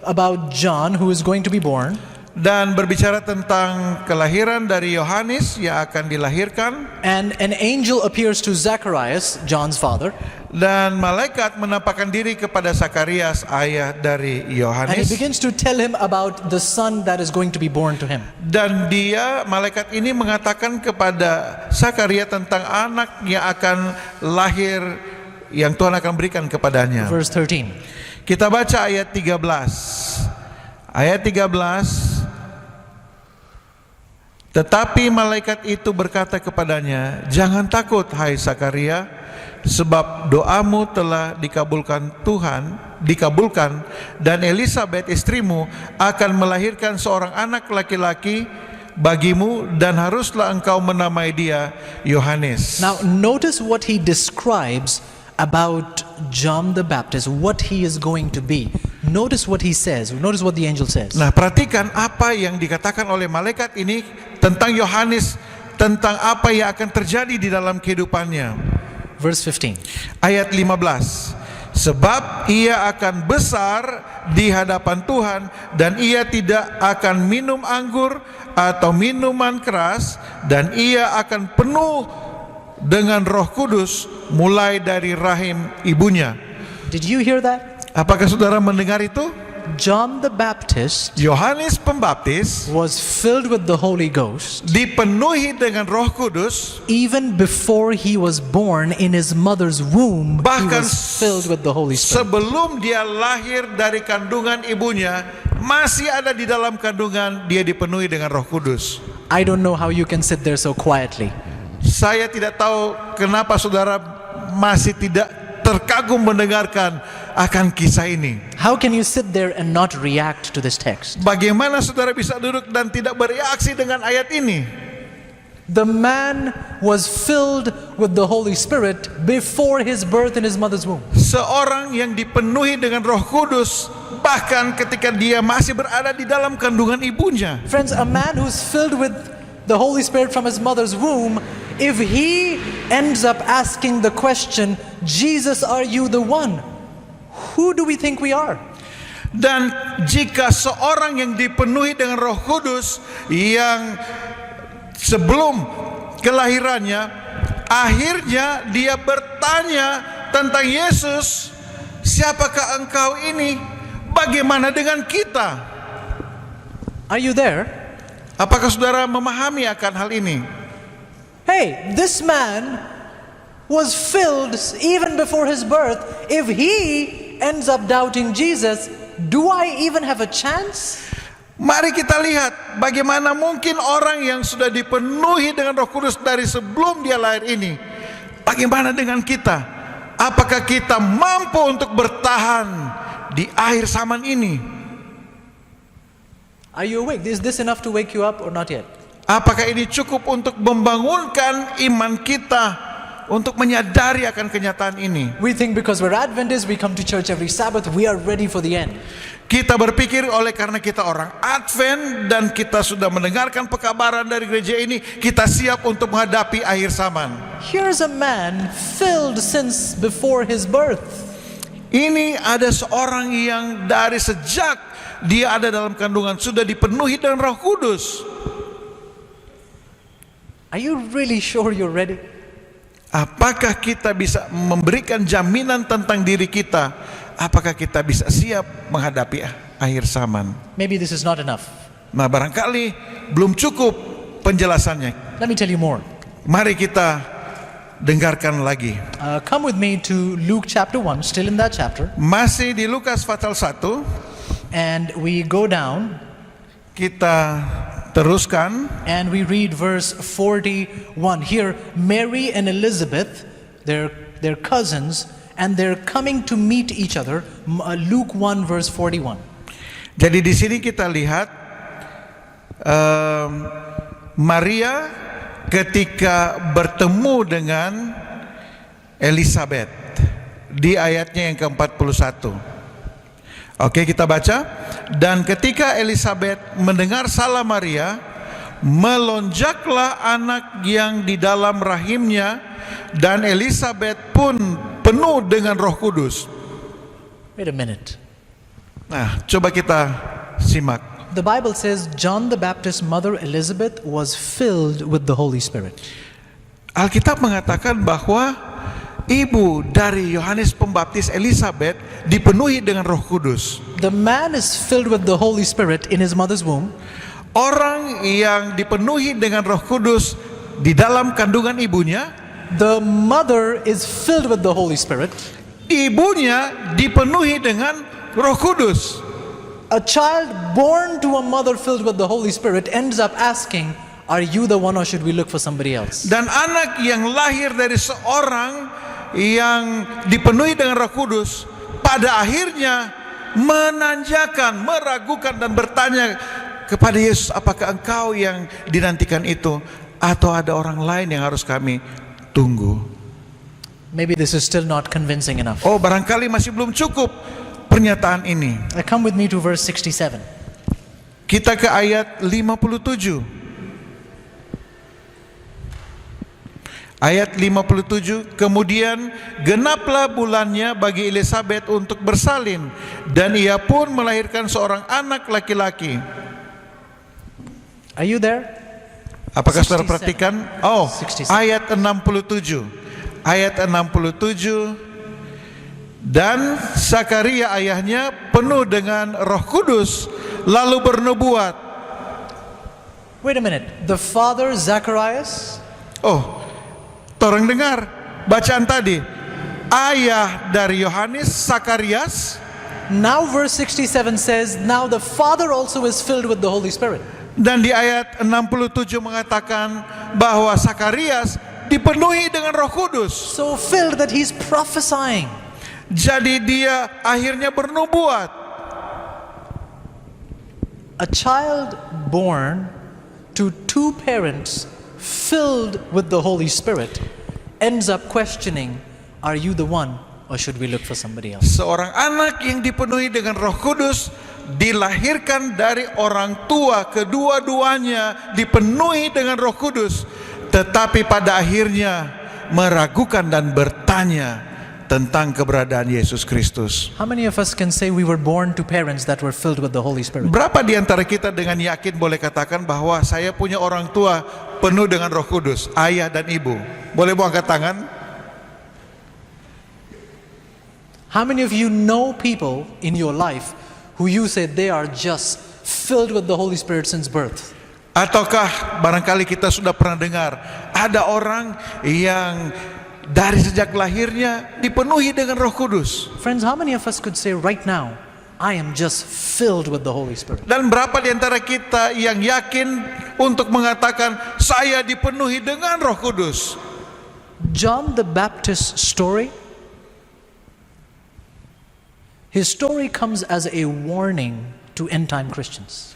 about John who is going to be born. dan berbicara tentang kelahiran dari Yohanes yang akan dilahirkan, And an angel appears to Zacharias, John's father, dan malaikat menampakkan diri kepada Zakarias, ayah dari and he Yohanes, begins to tell him about the son that is going to be born to him. dan malaikat ini mengatakan kepada Zakaria tentang anak yang akan lahir yang Tuhan akan berikan kepadanya. Verse 13. Kita baca ayat 13. Ayat 13. Tetapi malaikat itu berkata kepadanya, "Jangan takut, hai Zakaria, sebab doamu telah dikabulkan dan Elisabet istrimu akan melahirkan seorang anak laki-laki bagimu dan haruslah engkau menamai dia Yohanes." Now notice what he describes about John the Baptist, what he is going to be. Notice what he says. Notice what the angel says. Nah, perhatikan apa yang dikatakan oleh malaikat ini tentang Yohanes, tentang apa yang akan terjadi di dalam kehidupannya. Verse 15. Ayat 15. Sebab ia akan besar di hadapan Tuhan dan ia tidak akan minum anggur atau minuman keras, dan ia akan penuh dengan Roh Kudus mulai dari rahim ibunya. Did you hear that? Apakah saudara mendengar itu? John the Baptist Yohanes Pembaptis was filled with the Holy Ghost dipenuhi dengan Roh Kudus even before he was born in his mother's womb. He bahkan was filled with the Holy Spirit. sebelum dia lahir dari kandungan ibunya, masih ada di dalam kandungan dia dipenuhi dengan Roh Kudus. I don't know how you can sit there so quietly. Saya tidak tahu kenapa saudara masih tidak terkagum mendengarkan akan kisah ini? How can you sit there and not react to this text? Bagaimana saudara bisa duduk dan tidak bereaksi dengan ayat ini? The man was filled with the Holy Spirit before his birth in his mother's womb. Seorang yang dipenuhi dengan Roh Kudus bahkan ketika dia masih berada di dalam kandungan ibunya. Friends, a man who's filled with the Holy Spirit from his mother's womb, if he ends up asking the question, Jesus, are you the one? Who do we think we are? Dan jika seorang yang dipenuhi dengan Roh Kudus yang sebelum kelahirannya akhirnya dia bertanya tentang Yesus, siapakah engkau ini? Bagaimana dengan kita? Are you there? Apakah saudara memahami akan hal ini? Hey, this man was filled even before his birth. If he ends up doubting Jesus, do I even have a chance? Mari kita lihat bagaimana mungkin orang yang sudah dipenuhi dengan Roh Kudus dari sebelum dia lahir ini. Bagaimana dengan kita? Apakah kita mampu untuk bertahan di akhir zaman ini? Are you awake? Is this enough to wake you up or not yet? Apakah ini cukup untuk membangunkan iman kita untuk menyadari akan kenyataan ini? We think because we're Adventists, we come to church every Sabbath, we are ready for the end. Kita berpikir oleh karena kita orang Advent dan kita sudah mendengarkan pekabaran dari gereja ini, kita siap untuk menghadapi akhir zaman. Here's a man filled since before his birth. Ini ada seorang yang dari sejak dia ada dalam kandungan sudah dipenuhi dengan Roh Kudus. Are you really sure you're ready? Apakah kita bisa memberikan jaminan tentang diri kita? Apakah kita bisa siap menghadapi akhir zaman? Maybe this is not enough. Nah, barangkali belum cukup penjelasannya. Let me tell you more. Mari kita dengarkan lagi. Come with me to Luke chapter 1, still in that chapter. Masih di Lukas pasal 1. And we go down Kita teruskan. and we read verse 41. Here, Mary and Elizabeth, they're cousins, and they're coming to meet each other. Luke 1 verse 41. Jadi di sini kita lihat Maria ketika bertemu dengan Elizabeth di ayatnya yang ke-41. Oke, kita baca. Dan ketika Elizabeth mendengar salam Maria, melonjaklah anak yang di dalam rahimnya, dan Elizabeth pun penuh dengan Roh Kudus. Wait a minute. Nah, coba kita simak. The Bible says John the Baptist's mother Elizabeth was filled with the Holy Spirit. Alkitab mengatakan bahwa ibu dari Yohanes Pembaptis Elizabeth dipenuhi dengan Roh Kudus. The man is filled with the Holy Spirit in his mother's womb. Orang yang dipenuhi dengan Roh Kudus di dalam kandungan ibunya, The mother is filled with the Holy Spirit. ibunya dipenuhi dengan Roh Kudus. A child born to a mother filled with the Holy Spirit ends up asking, are you the one or should we look for somebody else? Dan anak yang lahir dari seorang yang dipenuhi dengan Roh Kudus pada akhirnya menanyakan, meragukan dan bertanya kepada Yesus, apakah engkau yang dinantikan itu atau ada orang lain yang harus kami tunggu? Maybe this is still not convincing enough. Oh, barangkali masih belum cukup pernyataan ini. Come with me to verse 67. Kita ke ayat 57. Ayat 57, kemudian genaplah bulannya bagi Elizabeth untuk bersalin, dan ia pun melahirkan seorang anak laki-laki. Are you there? Apakah saudara 67. perhatikan? Oh, 67. ayat 67. Ayat 67. Dan Zakaria ayahnya penuh dengan Roh Kudus, lalu bernubuat. Wait a minute. The father Zacharias, Oh, orang dengar bacaan tadi. Ayah dari Yohanes, Zakarias. now verse 67 says, now the father also is filled with the Holy Spirit. Dan di ayat 67 mengatakan bahwa Zakarias dipenuhi dengan Roh Kudus. So filled that he's prophesying. Jadi dia akhirnya bernubuat. A child born to two parents filled with the Holy Spirit ends up questioning, are you the one or should we look for somebody else? Seorang anak yang dipenuhi dengan Roh Kudus dilahirkan dari orang tua, kedua-duanya dipenuhi dengan Roh Kudus, tetapi pada akhirnya meragukan dan bertanya tentang keberadaan Yesus Kristus. How many of us can say we were born to parents that were filled with the Holy Spirit? Berapa di antara kita dengan yakin boleh katakan bahwa saya punya orang tua penuh dengan Roh Kudus, ayah dan ibu? Boleh mau angkat tangan? How many of you know people in your life who you say they are just filled with the Holy Spirit since birth? Ataukah barangkali kita sudah pernah dengar ada orang yang dari sejak lahirnya dipenuhi dengan Roh Kudus? Friends, how many of us could say right now, I am just filled with the Holy Spirit? Dan berapa di antara kita yang yakin untuk mengatakan saya dipenuhi dengan Roh Kudus? John the Baptist's story, his story comes as a warning to end-time Christians.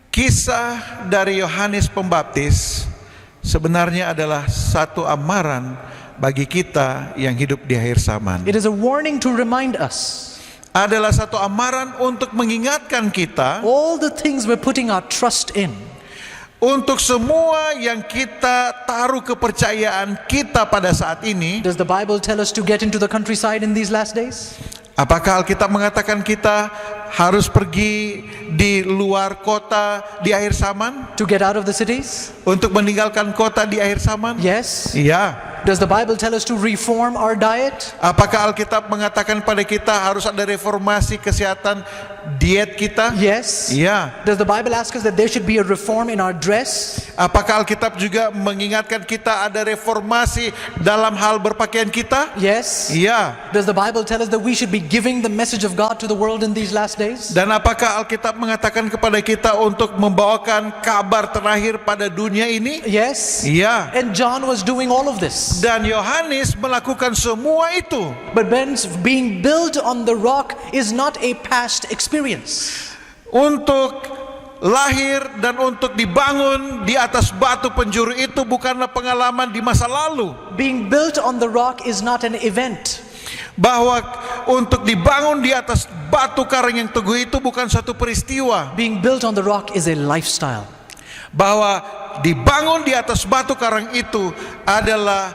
Kisah dari Yohanes Pembaptis sebenarnya adalah satu amaran bagi kita yang hidup di akhir zaman. It is a warning to remind us Adalah satu amaran untuk mengingatkan kita all the things we're putting our trust in. untuk semua yang kita taruh kepercayaan kita pada saat ini. Does the Bible tell us to get into the countryside in these last days? Apakah Alkitab mengatakan kita harus pergi di luar kota di akhir zaman? To get out of the cities? Untuk meninggalkan kota di akhir zaman? Yes. Iya. Does the Bible tell us to reform our diet? Apakah Alkitab mengatakan pada kita harus ada reformasi kesehatan diet kita? Yes. Iya. Does the Bible ask us that there should be a reform in our dress? Apakah Alkitab juga mengingatkan kita ada reformasi dalam hal berpakaian kita? Yes. Iya. Does the Bible tell us that we should be giving the message of God to the world in these last days? Dan apakah Alkitab mengatakan kepada kita untuk membawakan kabar terakhir pada dunia ini? Yes. Iya. And John was doing all of this. Dan Yohanes melakukan semua itu. But being built on the rock is not a past experience. Untuk lahir dan untuk dibangun di atas batu penjuru itu bukanlah pengalaman di masa lalu. Being built on the rock is not an event. Bahwa untuk dibangun di atas batu karang yang teguh itu bukan satu peristiwa. Being built on the rock is a lifestyle. Bahwa dibangun di atas batu karang itu adalah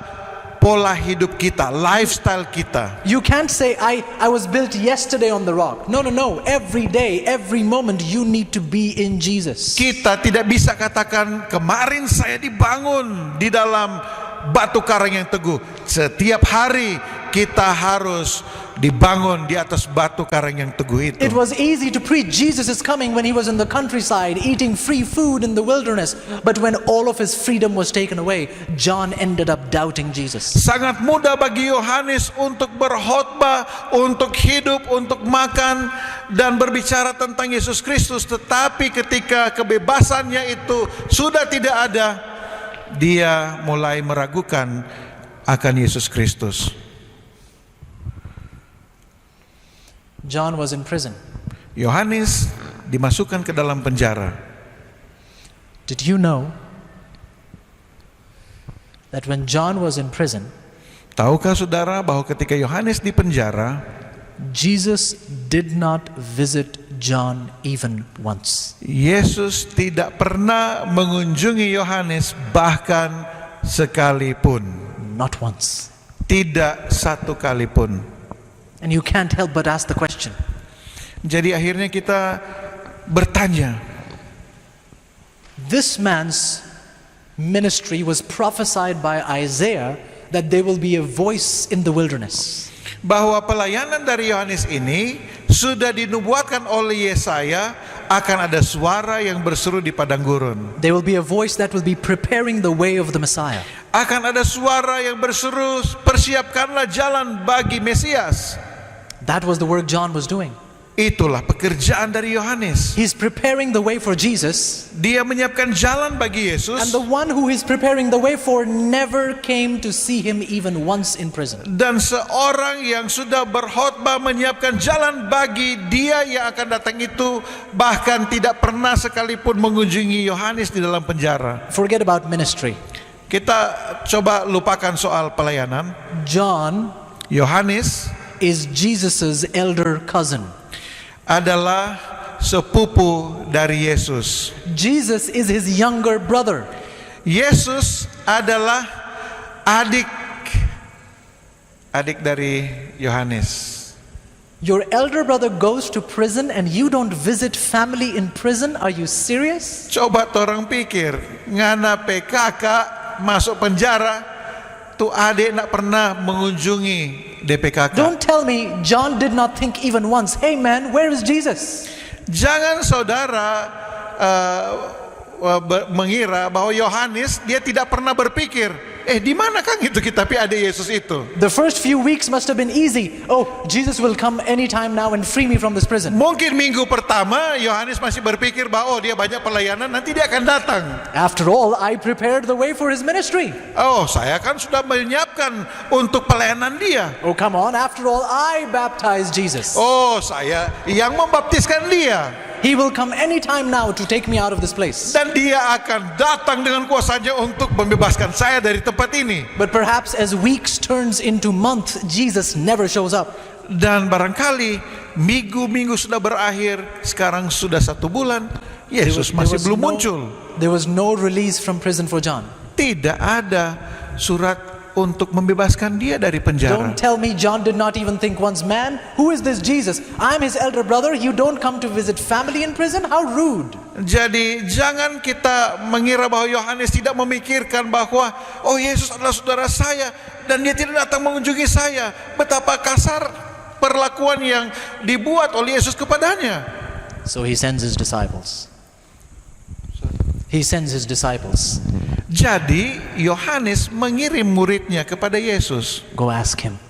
pola hidup kita, lifestyle kita. You can't say, I was built yesterday on the rock. No. Every day, every moment you need to be in Jesus. Kita tidak bisa katakan kemarin saya dibangun di dalam batu karang yang teguh. Setiap hari kita harus dibangun di atas batu karang yang teguh itu. It was easy to preach Jesus is coming when he was in the countryside eating free food in the wilderness. But when all of his freedom was taken away, John ended up doubting Jesus. Sangat mudah bagi Yohanes untuk berkhotbah, untuk hidup, untuk makan dan berbicara tentang Yesus Kristus, tetapi ketika kebebasannya itu sudah tidak ada, dia mulai meragukan akan Yesus Kristus. John was in prison. Yohanes dimasukkan ke dalam penjara. Did you know that when John was in prison, Tahukah saudara bahwa ketika Yohanes di penjara, Jesus did not visit John even once. Yesus tidak pernah mengunjungi Yohanes bahkan sekalipun. Not once. Tidak satu kali pun. And you can't help but ask the question, Jadi akhirnya kita bertanya, this man's ministry was prophesied by Isaiah that there will be a voice in the wilderness. bahwa pelayanan dari Yohanes ini sudah dinubuatkan oleh Yesaya, akan ada suara yang berseru di padang gurun. There will be a voice that will be preparing the way of the Messiah. Akan ada suara yang berseru, persiapkanlah jalan bagi Mesias. That was the work John was doing. Itulah pekerjaan dari Yohanes. He's preparing the way for Jesus, Dia menyiapkan jalan bagi and Yesus, the one who he's preparing the way for never came to see him even once in prison. dan seorang yang sudah berkhotbah menyiapkan jalan bagi dia yang akan datang itu bahkan tidak pernah sekalipun mengunjungi Yohanes di dalam penjara. Forget about ministry. Kita coba lupakan soal pelayanan. John Yohanes is Jesus's elder cousin. adalah sepupu dari Yesus. Jesus is his younger brother. Yesus adalah adik dari Yohanes. Your elder brother goes to prison and you don't visit family in prison? Are you serious? Coba orang pikir, ngana PKK masuk penjara, tuh adik nak pernah mengunjungi DPKK. Don't tell me John did not think even once, hey man, where is Jesus? Jangan saudara mengira bahwa Yohanes dia tidak pernah berpikir, di mana Kang itu tapi ada Yesus itu. The first few weeks must have been easy. Oh, Jesus will come anytime now and free me from this prison. Mungkin minggu pertama Yohanes masih berpikir bahwa dia banyak pelayanan, nanti dia akan datang. After all, I prepared the way for his ministry. Saya kan sudah menyiapkan untuk pelayanan dia. Oh, come on. After all, I baptized Jesus. Saya yang membaptiskan dia. He will come anytime now to take me out of this place. Dan dia akan datang dengan kuasanya untuk membebaskan saya dari tempat ini. But perhaps as weeks turns into months, Jesus never shows up. Dan barangkali minggu-minggu sudah berakhir, sekarang sudah 1 bulan, Yesus masih belum muncul. There was no release from prison for John. Tidak ada surat untuk membebaskan dia dari penjara. Don't tell me John did not even think once, man, who is this Jesus? I'm his elder brother. You don't come to visit family in prison? How rude. Jadi jangan kita mengira bahwa Yohanes tidak memikirkan bahwa Yesus adalah saudara saya dan dia tidak datang mengunjungi saya. Betapa kasar perlakuan yang dibuat oleh Yesus kepadanya. So he sends his disciples. He sends his disciples. Jadi Yohanes mengirim muridnya kepada Yesus. Go ask him.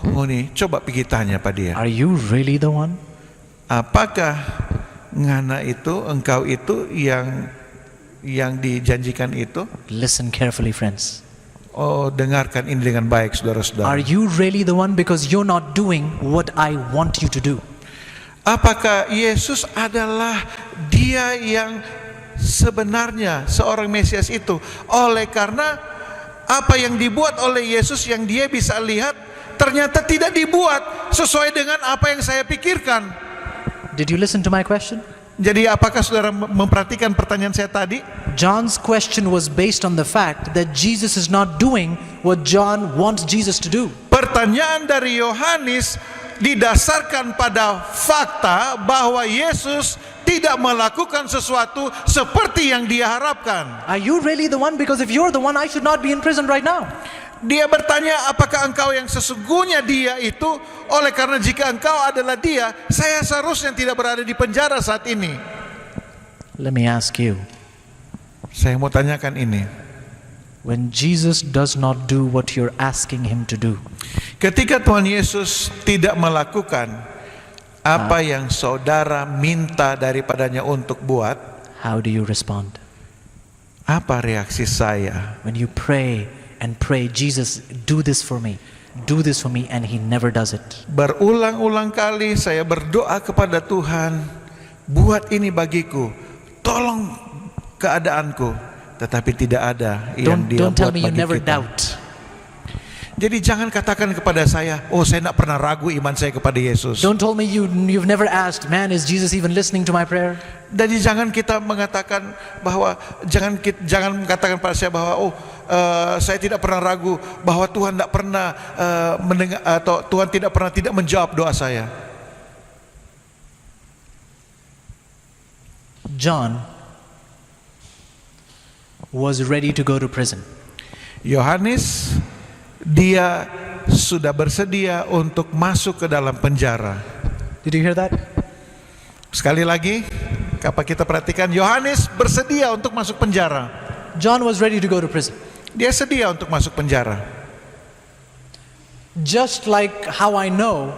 Ngoni, coba pergi tanya pada dia. Are you really the one? Apakah ngana itu, engkau itu yang dijanjikan itu? Listen carefully, friends. Dengarkan ini dengan baik, saudara-saudara. Are you really the one? Because you're not doing what I want you to do. Apakah Yesus adalah dia yang sebenarnya seorang Mesias itu? Oleh karena apa yang dibuat oleh Yesus yang dia bisa lihat ternyata tidak dibuat sesuai dengan apa yang saya pikirkan. Did you listen to my question? Jadi apakah saudara memperhatikan pertanyaan saya tadi? John's question was based on the fact that Jesus is not doing what John wants Jesus to do. Pertanyaan dari Yohanes didasarkan pada fakta bahwa Yesus tidak melakukan sesuatu seperti yang dia harapkan. Are you really the one? Because if you're the one, I should not be in prison right now. Dia bertanya, apakah engkau yang sesungguhnya dia itu? Oleh karena jika engkau adalah dia, saya seharusnya tidak berada di penjara saat ini. Let me ask you. Saya mau tanyakan ini. When Jesus does not do what you're asking him to do, ketika Tuhan Yesus tidak melakukan apa yang saudara minta daripadanya untuk buat, how do you respond? Apa reaksi saya? When you pray and pray, Jesus, do this for me, and he never does it. Berulang-ulang kali saya berdoa kepada Tuhan, buat ini bagiku, tolong keadaanku, tetapi tidak ada yang dia Don't tell buat me you bagi never kita. doubt. Jadi jangan katakan kepada saya, saya tidak pernah ragu iman saya kepada Yesus. Don't tell me you've never asked, man, is Jesus even listening to my prayer? Jadi jangan kita mengatakan bahwa jangan mengatakan pada saya bahwa saya tidak pernah ragu bahwa Tuhan tidak pernah mendengar atau Tuhan tidak pernah tidak menjawab doa saya. John was ready to go to prison. Yohanes dia sudah bersedia untuk masuk ke dalam penjara. Did you hear that? Sekali lagi, apa kita perhatikan, Yohanes bersedia untuk masuk penjara. John was ready to go to prison. Dia sedia untuk masuk penjara. Just like how I know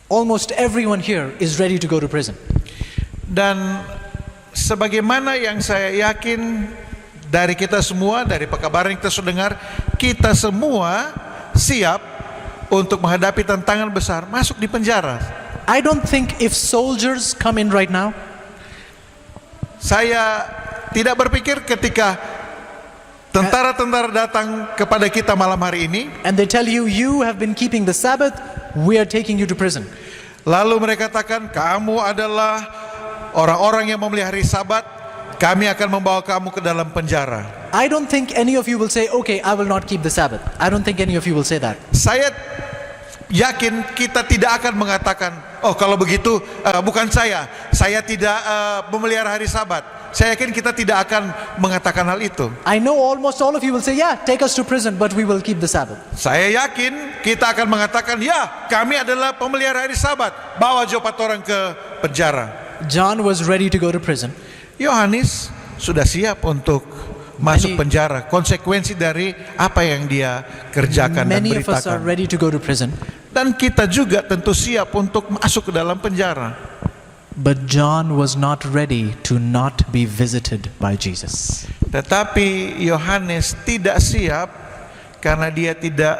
Almost everyone here is ready to go to prison. Dan sebagaimana yang saya yakin dari kita semua, dari pekabaran yang kita sudah dengar, kita semua siap untuk menghadapi tantangan besar, masuk di penjara. I don't think if soldiers come in right now, saya tidak berpikir ketika tentara-tentara datang kepada kita malam hari ini, and they tell you, you have been keeping the Sabbath, we are taking you to prison. lalu mereka katakan, kamu adalah orang-orang yang memelihara hari Sabat, kami akan membawa kamu ke dalam penjara. I don't think any of you will say, okay, I will not keep the Sabbath. I don't think any of you will say that. Saya yakin kita tidak akan mengatakan, oh kalau begitu bukan saya tidak memelihara hari Sabat. Saya yakin kita tidak akan mengatakan hal itu. I know almost all of you will say, yeah, take us to prison, but we will keep the Sabbath. Saya yakin kita akan mengatakan, ya kami adalah pemelihara hari Sabat, bawa Jopat orang ke penjara. John was ready to go to prison. Yohanes sudah siap untuk masuk penjara, konsekuensi dari apa yang dia kerjakan dan Many of us are beritakan. ready to go to prison. Dan kita juga tentu siap untuk masuk ke dalam penjara. But John was not ready to not be visited by Jesus. Tetapi Yohanes tidak siap karena dia tidak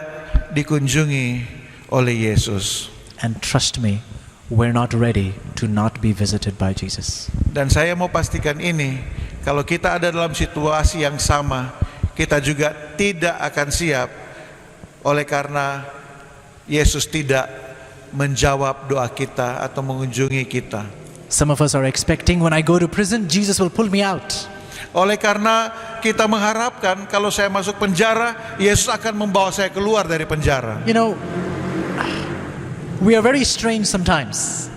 dikunjungi oleh Yesus. And trust me, we're not ready to not be visited by Jesus. Dan saya mau pastikan ini, kalau kita ada dalam situasi yang sama, kita juga tidak akan siap oleh karena Yesus tidak menjawab doa kita atau mengunjungi kita. Some of us are expecting when I go to prison, Jesus will pull me out. Oleh karena kita mengharapkan kalau saya masuk penjara, Yesus akan membawa saya keluar dari penjara. You know, we are very strange sometimes.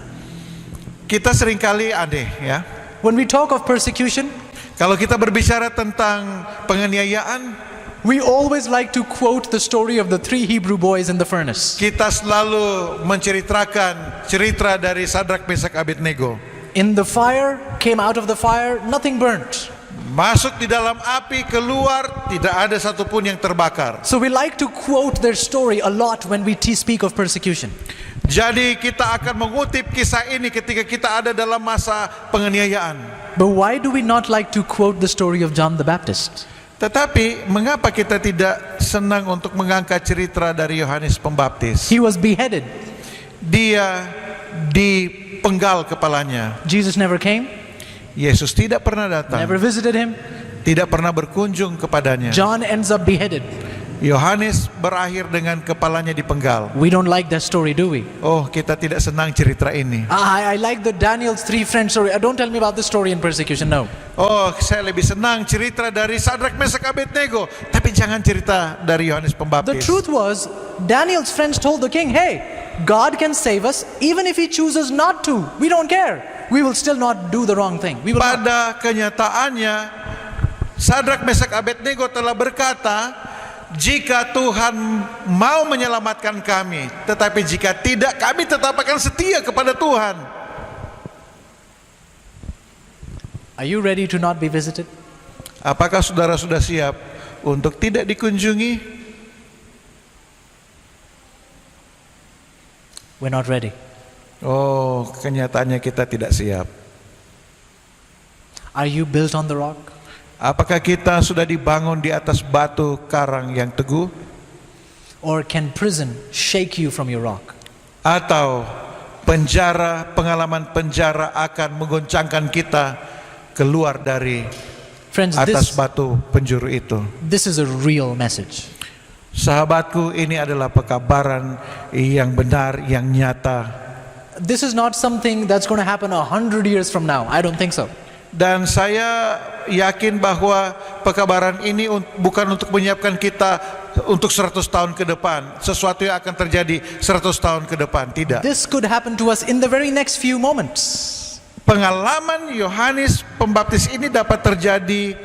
Kita seringkali aneh ya. When we talk of persecution, Kalau kita berbicara tentang penganiayaan, we always like to quote the story of the 3 Hebrew boys in the furnace. kita selalu menceritakan cerita dari Sadrak, Mesak, Abednego. In the fire, came out of the fire, nothing burnt. Masuk di dalam api, keluar, tidak ada satupun yang terbakar. So we like to quote their story a lot when we speak of persecution. Jadi kita akan mengutip kisah ini ketika kita ada dalam masa penganiayaan. But why do we not like to quote the story of John the Baptist? Tetapi mengapa kita tidak senang untuk mengangkat cerita dari Yohanes Pembaptis? He was beheaded. Dia dipenggal kepalanya. Jesus never came, Yesus tidak pernah datang, never visited him. tidak pernah berkunjung kepadanya. John ends up beheaded. Yohanes berakhir dengan kepalanya dipenggal. We don't like that story, do we? Oh, kita tidak senang cerita ini. I like the Daniel's 3 friends story. Don't tell me about the story in persecution, no. Oh, saya lebih senang cerita dari Sadrak, Mesak, Abednego, tapi jangan cerita dari Yohanes The Pembaptis. truth was, Daniel's friends told the king, hey, God can save us even if he chooses not to. We don't care. We will still not do the wrong thing. We will not. Pada kenyataannya, Sadrak, Mesak, Abednego telah berkata, jika Tuhan mau menyelamatkan kami, tetapi jika tidak, kami tetap akan setia kepada Tuhan. Are you ready to not be visited? Apakah saudara sudah siap untuk tidak dikunjungi? We're not ready. Oh, kenyataannya kita tidak siap. Are you built on the rock? Apakah kita sudah dibangun di atas batu karang yang teguh? Or can prison shake you from your rock? Atau penjara, pengalaman penjara akan menggoncangkan kita keluar dari Friends, atas batu penjuru itu? this is a real message. Sahabatku, ini adalah pekabaran yang benar, yang nyata. This is not something that's going to happen 100 years from now. I don't think so. Dan saya yakin bahwa pekabaran ini bukan untuk menyiapkan kita untuk 100 tahun ke depan, sesuatu yang akan terjadi 100 tahun ke depan, tidak. This could happen to us in the very next few moments. Pengalaman Yohanes Pembaptis ini dapat terjadi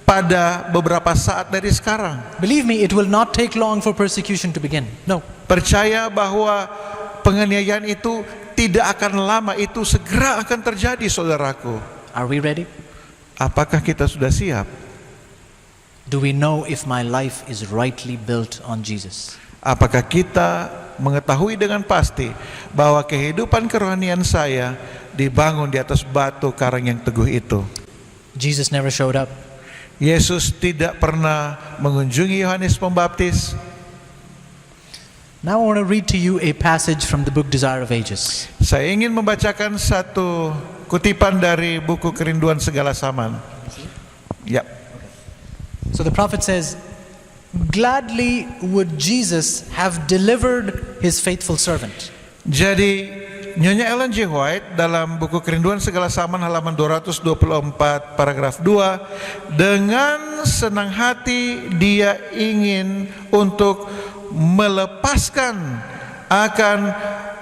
pada beberapa saat dari sekarang. Believe me, it will not take long for persecution to begin. No. Percaya bahwa penganiayaan itu tidak akan lama, itu segera akan terjadi, saudaraku. Are we ready? Apakah kita sudah siap? Do we know if my life is rightly built on Jesus? Apakah kita mengetahui dengan pasti bahwa kehidupan kerohanian saya dibangun di atas batu karang yang teguh itu. Jesus never showed up. Yesus tidak pernah mengunjungi Yohanes Pembaptis. Now I want to read to you a passage from the book Desire of Ages. Saya ingin membacakan satu kutipan dari buku Kerinduan Segala Zaman. Ya. So the prophet says, "Gladly would Jesus have delivered his faithful servant." Jadi Nyonya Ellen G. White dalam buku Kerinduan Segala Zaman halaman 224 paragraf 2, dengan senang hati dia ingin untuk melepaskan akan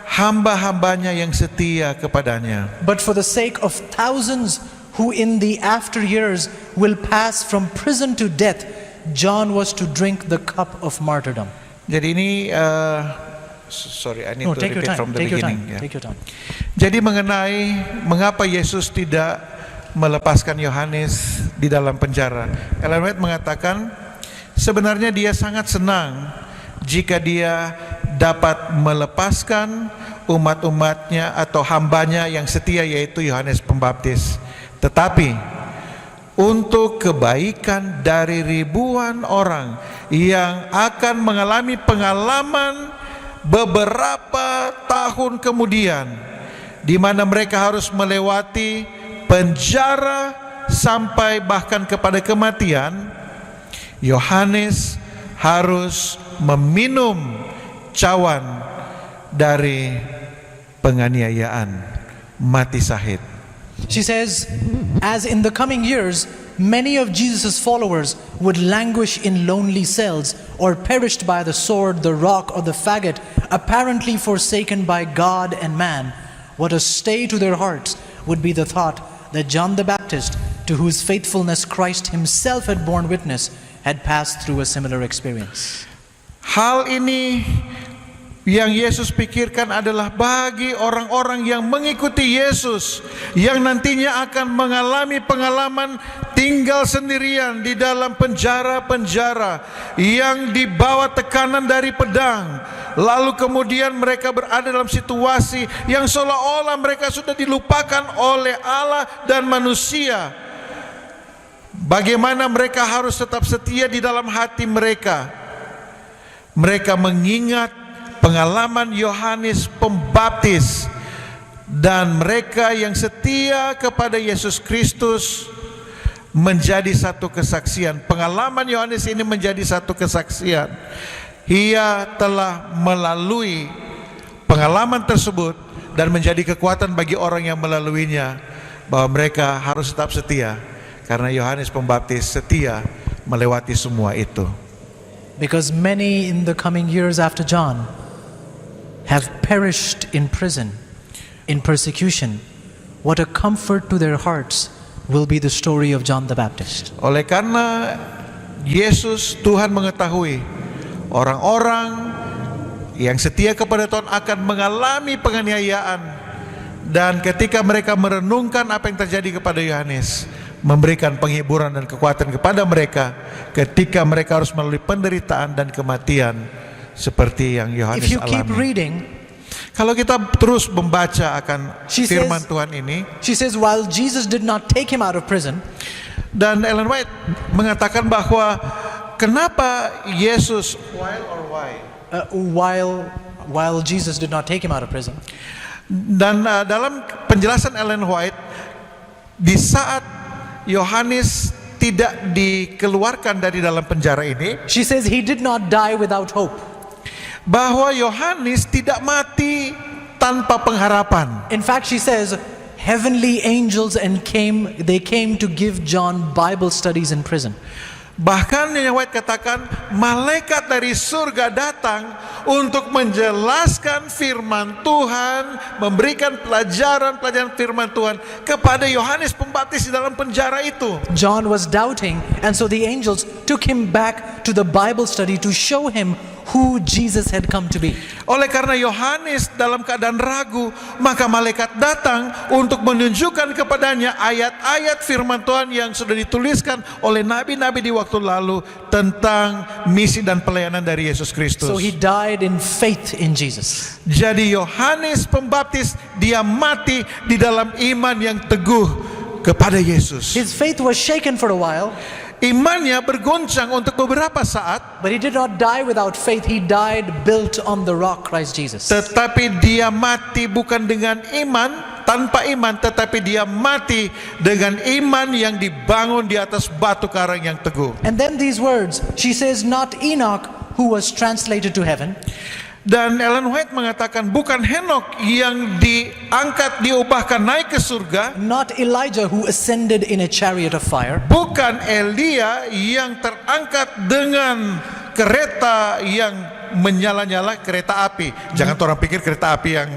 hamba-hambanya yang setia kepadanya. But for the sake of thousands who in the after years will pass from prison to death, John was to drink the cup of martyrdom. Jadi ini sorry, I need to take your repeat time. from the Take your beginning. time. Ya. Take your time. Jadi mengenai mengapa Yesus tidak melepaskan Yohanes di dalam penjara, Ellen White mengatakan sebenarnya dia sangat senang jika dia dapat melepaskan umat-umatnya atau hambanya yang setia, yaitu Yohanes Pembaptis. Tetapi untuk kebaikan dari ribuan orang yang akan mengalami pengalaman beberapa tahun kemudian, di mana mereka harus melewati penjara sampai bahkan kepada kematian, Yohanes harus meminum cawan dari penganiayaan, mati syahid. She says, as in the coming years, many of Jesus' followers would languish in lonely cells or perished by the sword, the rock, or the faggot, apparently forsaken by God and man. What a stay to their hearts would be the thought that John the Baptist, to whose faithfulness Christ himself had borne witness, had passed through a similar experience. Hal ini yang Yesus pikirkan adalah bagi orang-orang yang mengikuti Yesus, yang nantinya akan mengalami pengalaman tinggal sendirian di dalam penjara-penjara, yang dibawa tekanan dari pedang, lalu kemudian mereka berada dalam situasi yang seolah-olah mereka sudah dilupakan oleh Allah dan manusia. Bagaimana mereka harus tetap setia di dalam hati mereka. Mereka mengingat pengalaman Yohanes Pembaptis, dan mereka yang setia kepada Yesus Kristus menjadi satu kesaksian. Pengalaman Yohanes ini menjadi satu kesaksian. Ia telah melalui pengalaman tersebut dan menjadi kekuatan bagi orang yang melaluinya, bahwa mereka harus tetap setia karena Yohanes Pembaptis setia melewati semua itu. Because many in the coming years after John have perished in prison, in persecution. What a comfort to their hearts will be the story of John the Baptist. Oleh karena Yesus, Tuhan mengetahui orang-orang yang setia kepada Tuhan akan mengalami penganiayaan, dan ketika mereka merenungkan apa yang terjadi kepada Yohanes, memberikan penghiburan dan kekuatan kepada mereka ketika mereka harus melalui penderitaan dan kematian seperti yang Yohanes If you keep alami. reading, Kalau kita terus membaca akan firman Tuhan ini, she says, while Jesus did not take him out of prison, dan Ellen White mengatakan bahwa kenapa Yesus while Jesus did not take him out of prison, dan dalam penjelasan Ellen White, di saat Yohanes tidak dikeluarkan dari dalam penjara ini, she says he did not die without hope. bahwa Yohanes tidak mati tanpa pengharapan. In fact, she says heavenly angels came to give John Bible studies in prison. Bahkan Nyonya White katakan malaikat dari surga datang untuk menjelaskan firman Tuhan, memberikan pelajaran firman Tuhan kepada Yohanes Pembaptis di dalam penjara itu. John was doubting, and so the angels took him back to the Bible study to show him who Jesus had come to be. Oleh karena Yohanes dalam keadaan ragu, maka malaikat datang untuk menunjukkan kepadanya ayat-ayat firman Tuhan yang sudah dituliskan oleh nabi-nabi di waktu lalu tentang misi dan pelayanan dari Yesus Kristus. So he died in faith in Jesus. Jadi Yohanes Pembaptis dia mati di dalam iman yang teguh kepada Yesus. His faith was shaken for a while, Imannya bergoncang untuk beberapa saat, but he did not die without faith. He died built on the rock, Christ Jesus. tetapi dia mati bukan dengan iman, tanpa iman, tetapi dia mati dengan iman yang dibangun di atas batu karang yang teguh. And then these words, she says, not Enoch who was translated to heaven, Dan Ellen White mengatakan bukan Henok yang diangkat, diubahkan naik ke surga, not Elijah who ascended in a chariot of fire, bukan Elia yang terangkat dengan kereta yang menyala-nyala, kereta api. Jangan orang pikir kereta api yang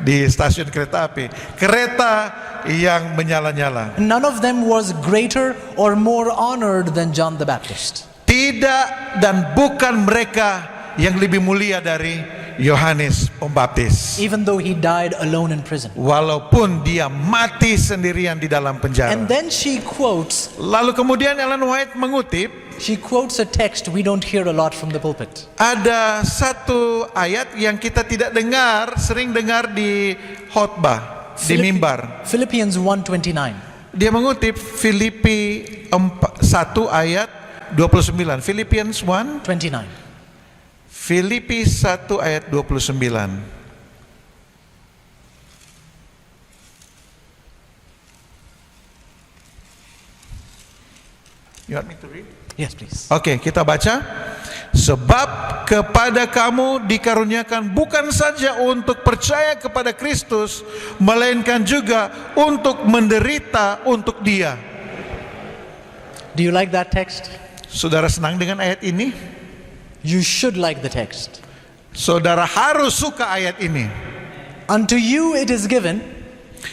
di stasiun kereta api. Kereta yang menyala-nyala. none of them was greater or more honored than John the Baptist. Tidak dan bukan mereka yang lebih mulia dari Yohanes Pembaptis. Even though he died alone in prison. Walaupun dia mati sendirian di dalam penjara. And then she quotes Lalu kemudian Ellen White mengutip, a text we don't hear a lot from the pulpit. ada satu ayat yang kita tidak dengar, sering dengar di khotbah, di mimbar. Philippians 1:29. Dia mengutip Filipi 1 ayat 29. Philippians 1, 29. Filipi 1 ayat 29. You want me to read? Yes, please. Oke, kita baca. Sebab kepada kamu dikaruniakan bukan saja untuk percaya kepada Kristus, melainkan juga untuk menderita untuk Dia. Do you like that text? Saudara senang dengan ayat ini? You should like the text. Saudara harus suka ayat ini. Unto you it is given,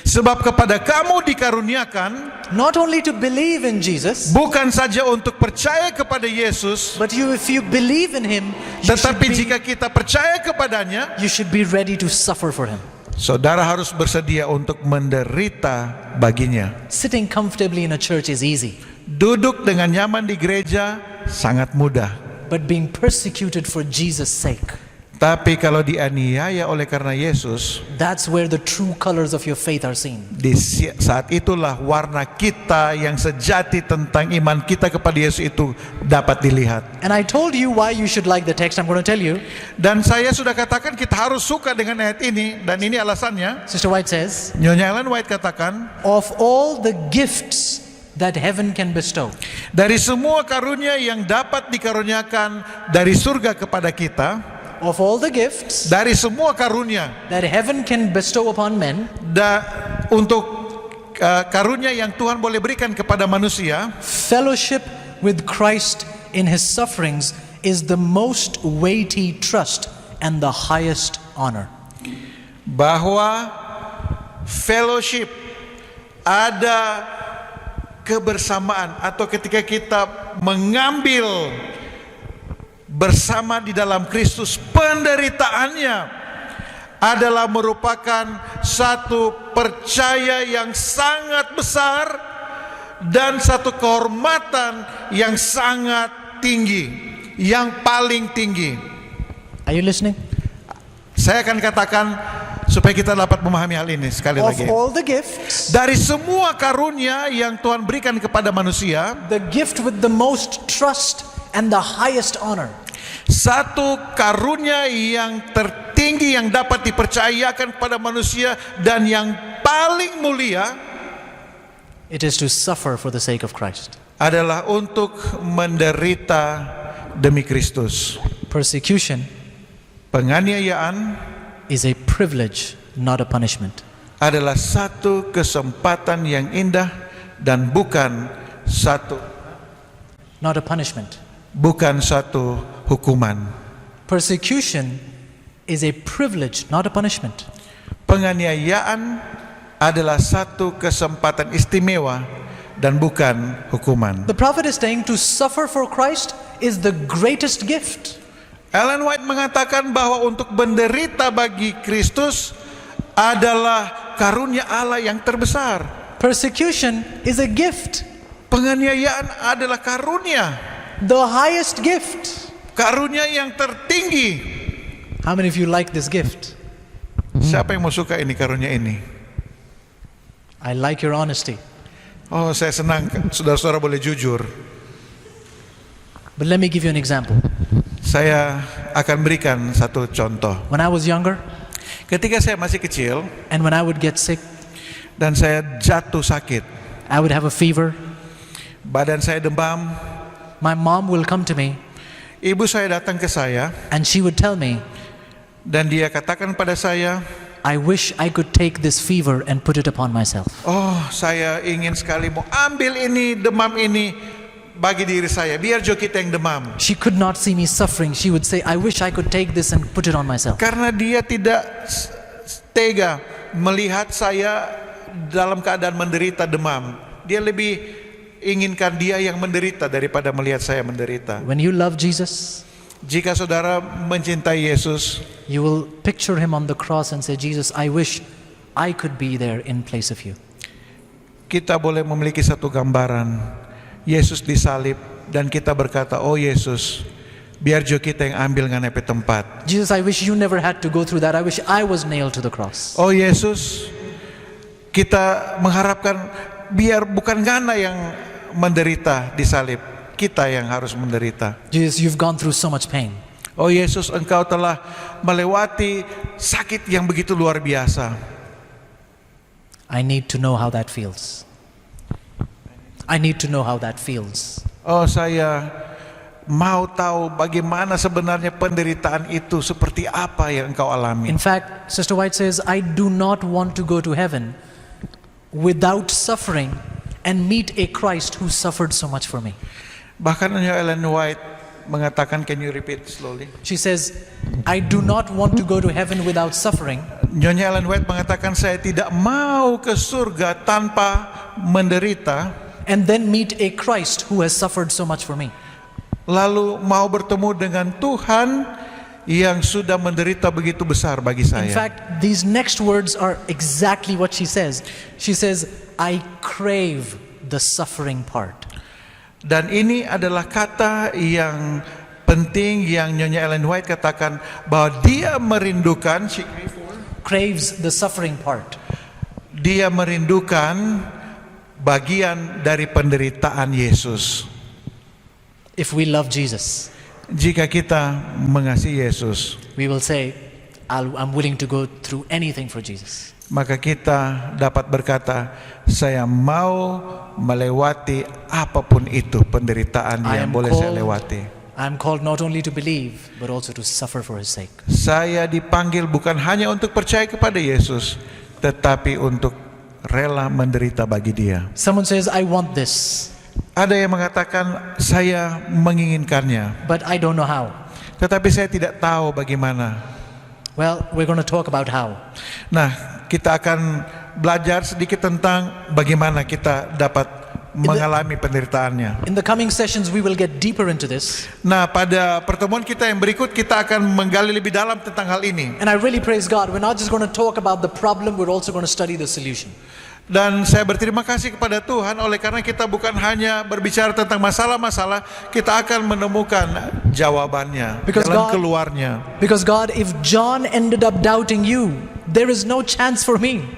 Sebab kepada kamu dikaruniakan not only to believe in Jesus, bukan saja untuk percaya kepada Yesus, but if you believe in him, tetapi jika kita percaya kepadanya, you should be ready to suffer for him. saudara harus bersedia untuk menderita baginya. Sitting comfortably in a church is easy, Duduk dengan nyaman di gereja sangat mudah. but being persecuted for Jesus' sake, Tapi kalau dianiaya oleh karena Yesus, that's where the true colors of your faith are seen. di saat itulah warna kita yang sejati tentang iman kita kepada Yesus itu dapat dilihat. And I told you why you should like the text. I'm going to tell you. Dan saya sudah katakan kita harus suka dengan ayat ini, dan ini alasannya. Sister White says, Nyonya Ellen White katakan, of all the gifts that heaven can bestow, dari semua karunia yang dapat dikaruniakan dari surga kepada kita, of all the gifts dari semua karunia that heaven can bestow upon men, untuk karunia yang Tuhan boleh berikan kepada manusia, fellowship with Christ in his sufferings is the most weighty trust and the highest honor. bahwa fellowship, ada kebersamaan, atau ketika kita mengambil bersama di dalam Kristus, penderitaannya adalah merupakan satu percaya yang sangat besar dan satu kehormatan yang sangat tinggi, yang paling tinggi. Are you listening? Saya akan katakan supaya kita dapat memahami hal ini sekali Of lagi. all the gifts, Dari semua karunia yang Tuhan berikan kepada manusia, the gift with the most trust and the highest honor satu karunia yang tertinggi yang dapat dipercayakan kepada manusia dan yang paling mulia, it is to suffer for the sake of Christ. adalah untuk menderita demi Kristus. Persecution Penganiayaan is a privilege, not a punishment. adalah satu kesempatan yang indah dan bukan satu hukuman. Persecution is a privilege, not a punishment. Penganiayaan adalah satu kesempatan istimewa dan bukan hukuman. The prophet is saying to suffer for Christ is the greatest gift. Ellen White mengatakan bahwa untuk menderita bagi Kristus adalah karunia Allah yang terbesar. Persecution is a gift, Penganiayaan adalah karunia, the highest gift. karunia yang tertinggi. How many of you like this gift? Siapa yang mau suka ini karunia ini? I like your honesty. Oh, saya senang saudara-saudara boleh jujur. But let me give you an example. Saya akan berikan satu contoh. When I was younger, Ketika saya masih kecil and when I would get sick, dan saya jatuh sakit, I would have a fever. badan saya demam, My mom will come to me ibu saya datang ke saya and she would tell me, dan dia katakan pada saya, I wish I could take this fever and put it upon myself. oh saya ingin sekali mau ambil ini demam ini bagi diri saya, biar jo kita yang demam. She could not see me suffering. She would say, I wish I could take this and put it on myself. Karena dia tidak tega melihat saya dalam keadaan menderita demam. Dia lebih inginkan dia yang menderita daripada melihat saya menderita. When you love Jesus, Jika saudara mencintai Yesus, you will picture him on the cross and say, Jesus, I wish I could be there in place of you. kita boleh memiliki satu gambaran Yesus disalib dan kita berkata, oh Yesus, biar jo kita yang ambil nganepe tempat. Jesus, I wish you never had to go through that. I wish I was nailed to the cross. Oh Yesus, kita mengharapkan biar bukan ngana yang menderita disalib, kita yang harus menderita. Jesus, you've gone through so much pain. Oh Yesus, engkau telah melewati sakit yang begitu luar biasa. I need to know how that feels. I need to know how that feels. Oh saya mau tahu bagaimana sebenarnya penderitaan itu, seperti apa yang engkau alami. In fact, Sister White says, I do not want to go to heaven without suffering and meet a Christ who suffered so much for me. Bahkan Ellen White mengatakan, can you repeat slowly? She says, I do not want to go to heaven without suffering. Nyonya Ellen White mengatakan, saya tidak mau ke surga tanpa menderita, And then meet a Christ who has suffered so much for me. lalu mau bertemu dengan Tuhan yang sudah menderita begitu besar bagi In saya. fact, these next words are exactly what she says. She says, I crave the suffering part. Dan ini adalah kata yang penting yang Nyonya Ellen White katakan, bahwa dia merindukan, Craves the suffering part. dia merindukan bagian dari penderitaan Yesus. If we love Jesus, Jika kita mengasihi Yesus, we will say, I'm willing to go through anything for Jesus. maka kita dapat berkata, saya mau melewati apapun itu penderitaan I yang am boleh saya called- lewati. I'm called not only to believe, but also to suffer for His sake. Saya dipanggil bukan hanya untuk percaya kepada Yesus, tetapi untuk rela menderita bagi Dia. Someone says, I want this, Ada yang mengatakan, saya menginginkannya, but I don't know how. tetapi saya tidak tahu bagaimana. Well, we're going to talk about how. Nah, kita akan belajar sedikit tentang bagaimana kita dapat mengalami penderitaannya. In the coming sessions, we will get deeper into this. Nah, pada pertemuan kita yang berikut, kita akan menggali lebih dalam tentang hal ini. And I really praise God. We're not just going to talk about the problem, we're also going to study the solution. Dan saya berterima kasih kepada Tuhan, oleh karena kita bukan hanya berbicara tentang masalah-masalah, kita akan menemukan jawabannya, Because jalan God- keluarnya. Because God, if John ended up doubting you, there is no chance for me.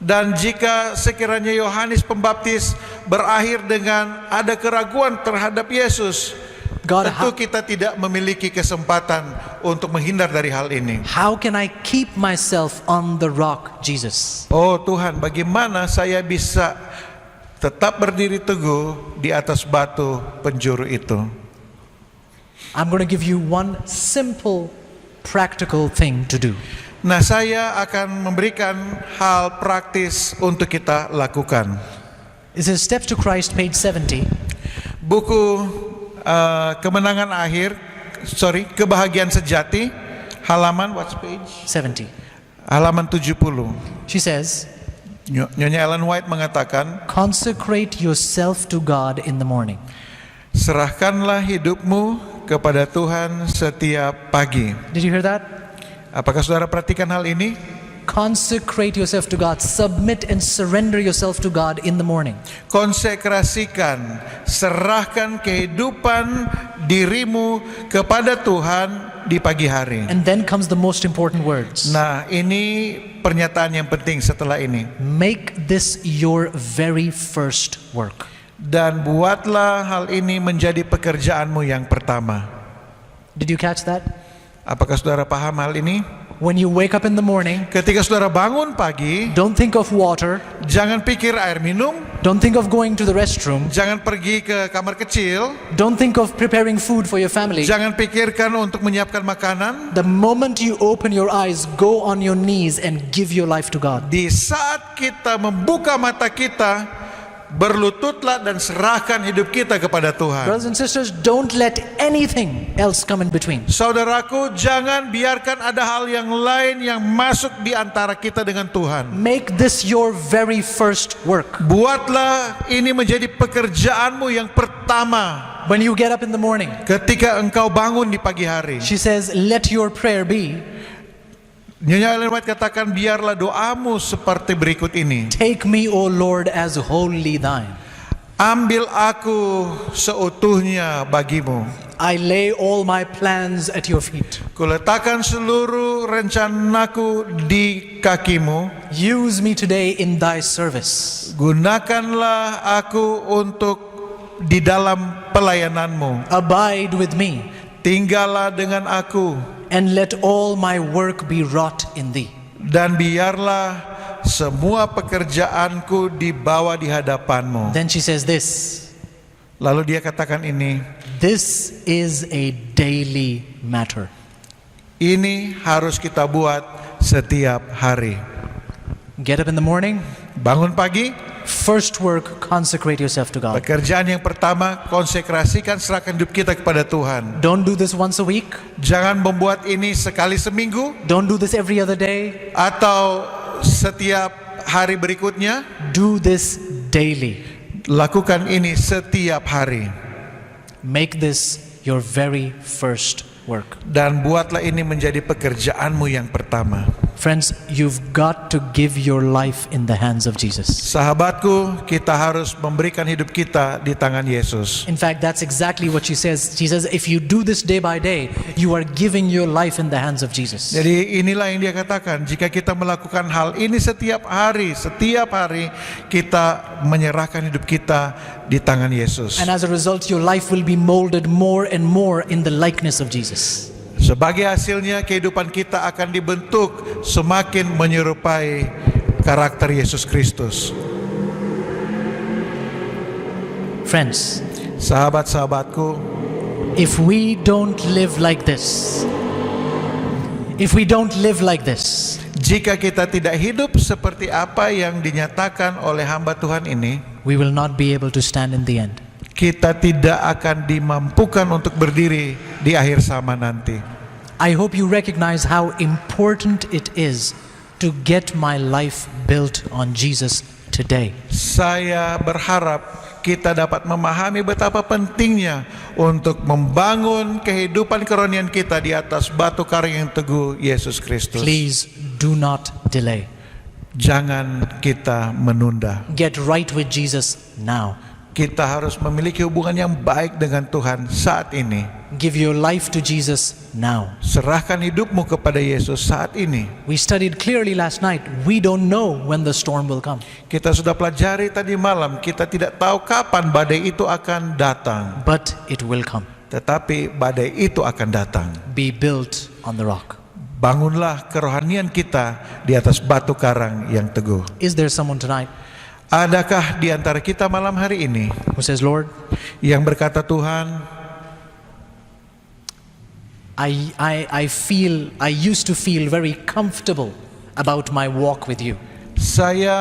Dan jika sekiranya Yohanes Pembaptis berakhir dengan ada keraguan terhadap Yesus, God, tentu kita tidak memiliki kesempatan untuk menghindar dari hal ini. how can I keep myself on the rock, Jesus? Oh Tuhan, bagaimana saya bisa tetap berdiri teguh di atas batu penjuru itu? I'm going to give you one simple, practical thing to do. Nah, saya akan memberikan hal praktis untuk kita lakukan. It says Steps to Christ, page 70. Buku Kebahagiaan Sejati, halaman what's page? 70. Halaman 70. She says, Nyonya Ellen White mengatakan, consecrate yourself to God in the morning. serahkanlah hidupmu kepada Tuhan setiap pagi. Did you hear that? Apakah saudara perhatikan hal ini? Consecrate yourself to God. Submit and surrender yourself to God in the morning. Konsekrasikan, serahkan kehidupan dirimu kepada Tuhan di pagi hari. And then comes the most important words. Nah, ini pernyataan yang penting setelah ini. Make this your very first work. Dan buatlah hal ini menjadi pekerjaanmu yang pertama. Did you catch that? Apakah saudara paham hal ini? When you wake up in the morning, Ketika saudara bangun pagi, don't think of water. jangan pikir air minum, Don't think of going to the restroom. jangan pergi ke kamar kecil, Don't think of preparing food for your family. jangan pikirkan untuk menyiapkan makanan. The moment you open your eyes, go on your knees and give your life to God. Di saat kita membuka mata kita, berlututlah dan serahkan hidup kita kepada Tuhan. Brothers and sisters, don't let anything else come in between. Saudaraku, jangan biarkan ada hal yang lain yang masuk di antara kita dengan Tuhan. Make this your very first work. Buatlah ini menjadi pekerjaanmu yang pertama When you get up in the morning, ketika engkau bangun di pagi hari. she says, let your prayer be, Nyonya Ellen White katakan, biarlah doamu seperti berikut ini. take me, O Lord, as wholly thine. Ambil aku seutuhnya bagimu. I lay all my plans at your feet. Kuletakkan seluruh rencanaku di kakimu. Use me today in thy service. Gunakanlah aku untuk di dalam pelayananmu. Abide with me, Tinggallah dengan aku, and let all my work be wrought in thee. dan biarlah semua pekerjaanku dibawa di hadapanmu. Then she says this, Lalu dia katakan ini, this is a daily matter. ini harus kita buat setiap hari. Get up in the morning, Bangun pagi, first work, consecrate yourself to God. pekerjaan yang pertama, konsekrasikan, serahkan hidup kita kepada Tuhan. Don't do this once a week. Jangan membuat ini sekali seminggu Don't do this every other day. atau setiap hari berikutnya. Do this daily. Lakukan ini setiap hari. Make this your very first work. Dan buatlah ini menjadi pekerjaanmu yang pertama. Friends, you've got to give your life in the hands of Jesus. Sahabatku, kita harus memberikan hidup kita di tangan Yesus. In fact, that's exactly what she says. She says, if you do this day by day, you are giving your life in the hands of Jesus. Jadi inilah yang dia katakan, jika kita melakukan hal ini setiap hari kita menyerahkan hidup kita di tangan Yesus. And as a result, your life will be molded more and more in the likeness of Jesus. Sebagai hasilnya kehidupan kita akan dibentuk semakin menyerupai karakter Yesus Kristus. Friends, Sahabat-sahabatku, if we don't live like this, jika kita tidak hidup seperti apa yang dinyatakan oleh hamba Tuhan ini, we will not be able to stand in the end. kita tidak akan dimampukan untuk berdiri di akhir zaman nanti. I hope you recognize how important it is to get my life built on Jesus today. Saya berharap kita dapat memahami betapa pentingnya untuk membangun kehidupan kerohanian kita di atas batu karang yang teguh, Yesus Kristus. Please do not delay. Jangan kita menunda. Get right with Jesus now. Kita harus memiliki hubungan yang baik dengan Tuhan saat ini. Give your life to Jesus now. Serahkan hidupmu kepada Yesus saat ini. We studied clearly last night. We don't know when the storm will come, Kita sudah pelajari tadi malam, kita tidak tahu kapan badai itu akan datang. but it will come. Tetapi badai itu akan datang. Be built on the rock. Bangunlah kerohanian kita di atas batu karang yang teguh. Is there someone tonight Adakah di antara kita malam hari ini who says, Lord, yang berkata, Tuhan, I used to feel very comfortable about my walk with you. saya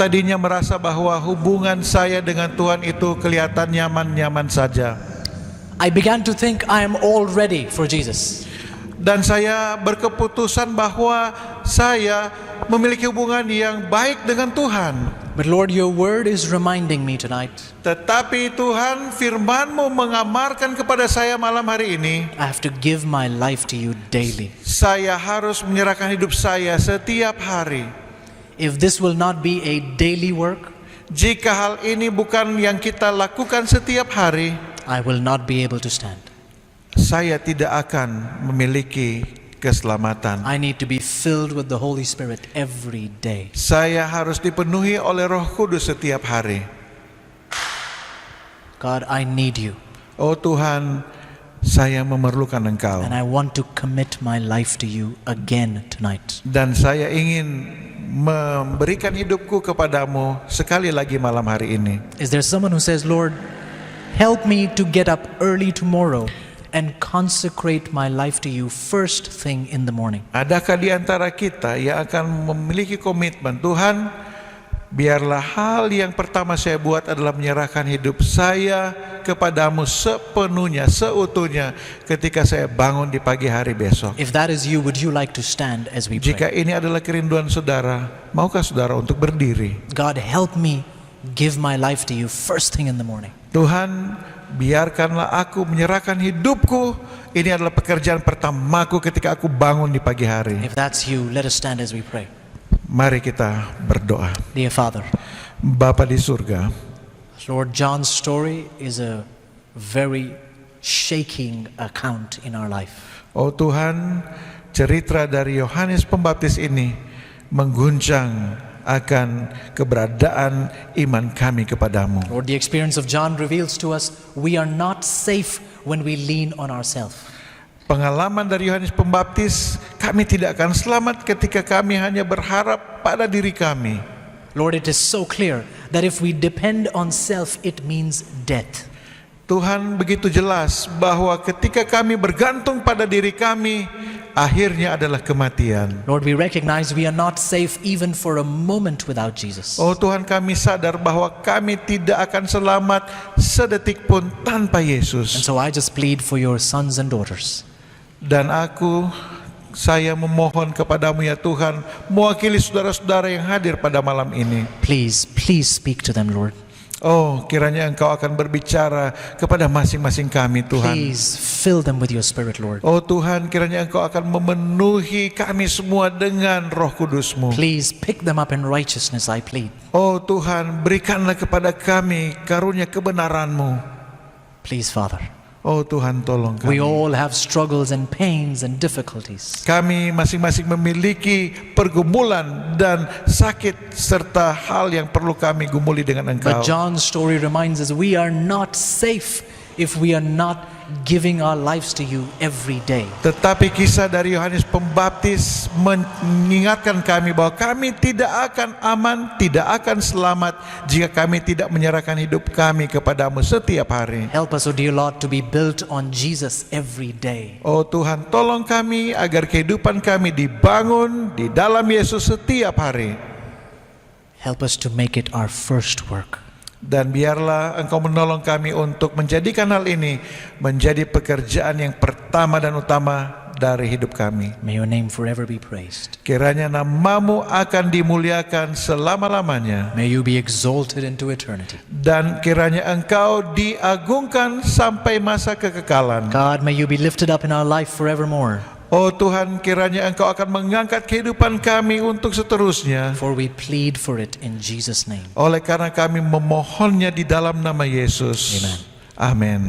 tadinya merasa bahwa hubungan saya dengan Tuhan itu kelihatan nyaman-nyaman saja. I began to think I am all ready for Jesus. Dan saya berkeputusan bahwa saya memiliki hubungan yang baik dengan Tuhan. But Lord, your word is reminding me tonight, Tetapi Tuhan, firman-Mu mengamarkan kepada saya malam hari ini, I have to give my life to you daily. saya harus menyerahkan hidup saya setiap hari. If this will not be a daily work, Jika hal ini bukan yang kita lakukan setiap hari, I will not be able to stand. saya tidak akan memiliki keselamatan. I need to be filled with the Holy Spirit every day. Saya harus dipenuhi oleh Roh Kudus setiap hari. God, I need you, Oh Tuhan, saya memerlukan Engkau. and I want to commit my life to you again tonight. Dan saya ingin memberikan hidupku kepadamu sekali lagi malam hari ini. Is there someone who says, Lord, help me to get up early tomorrow and consecrate my life to you first thing in the morning? Adakah di antara kita yang akan memiliki komitmen, Tuhan, biarlah hal yang pertama saya buat adalah menyerahkan hidup saya kepadamu sepenuhnya, seutuhnya ketika saya bangun di pagi hari besok. If that is you, would you like to stand as we Jika pray? ini adalah kerinduan saudara, maukah saudara untuk berdiri? God, help me give my life to you first thing in the morning. Tuhan, biarkanlah aku menyerahkan hidupku. Ini adalah pekerjaan pertamaku ketika aku bangun di pagi hari. If that's you, let us stand as we pray. Mari kita berdoa. Dear Father, Bapa di surga, Lord, John's story is a very shaking account in our life. oh Tuhan, cerita dari Yohanes Pembaptis ini mengguncang akan keberadaan iman kami kepadamu. Lord, the experience of John reveals to us we are not safe when we lean on ourselves. Pengalaman dari Yohanes Pembaptis, kami tidak akan selamat ketika kami hanya berharap pada diri kami. Lord, it is so clear that if we depend on self, it means death. Tuhan begitu jelas bahwa ketika kami bergantung pada diri kami, akhirnya adalah kematian. Lord, we recognize we are not safe even for a moment without Jesus. Oh Tuhan, kami sadar bahwa kami tidak akan selamat sedetik pun tanpa And Yesus. so I just plead for your sons and daughters. Dan saya memohon kepadamu ya Tuhan, mewakili saudara-saudara yang hadir pada malam ini. Please speak to them, Lord. Oh, kiranya Engkau akan berbicara kepada masing-masing kami, Tuhan. Please fill them with your Spirit, Lord. Oh Tuhan, kiranya Engkau akan memenuhi kami semua dengan Roh Kudus-Mu. Please pick them up in righteousness, I plead. Oh Tuhan, berikanlah kepada kami karunia kebenaran-Mu. Please, Father. Oh Tuhan, tolong We kami. all have struggles and pains and difficulties. Kami masing-masing memiliki pergumulan dan sakit serta hal yang perlu kami gumuli dengan Engkau. But John's story reminds us we are not safe if we are not giving our lives to you every day. Tetapi kisah dari Yohanes Pembaptis mengingatkan kami bahwa kami tidak akan aman, tidak akan selamat jika kami tidak menyerahkan hidup kami kepadamu setiap hari. Help us, O dear Lord, to be built on Jesus every day. Oh Tuhan, tolong kami agar kehidupan kami dibangun di dalam Yesus setiap hari. Help us to make it our first work. Dan biarlah Engkau menolong kami untuk menjadikan hal ini menjadi pekerjaan yang pertama dan utama dari hidup kami. May your name forever be praised. Kiranya nama-Mu akan dimuliakan selama-lamanya. May you be exalted into eternity. Dan kiranya Engkau diagungkan sampai masa kekekalan. God, may you be lifted up in our life forevermore. Oh Tuhan, kiranya Engkau akan mengangkat kehidupan kami untuk seterusnya. For we plead for it in Jesus' name. Oleh karena kami memohonnya di dalam nama Yesus. Amen. Amin.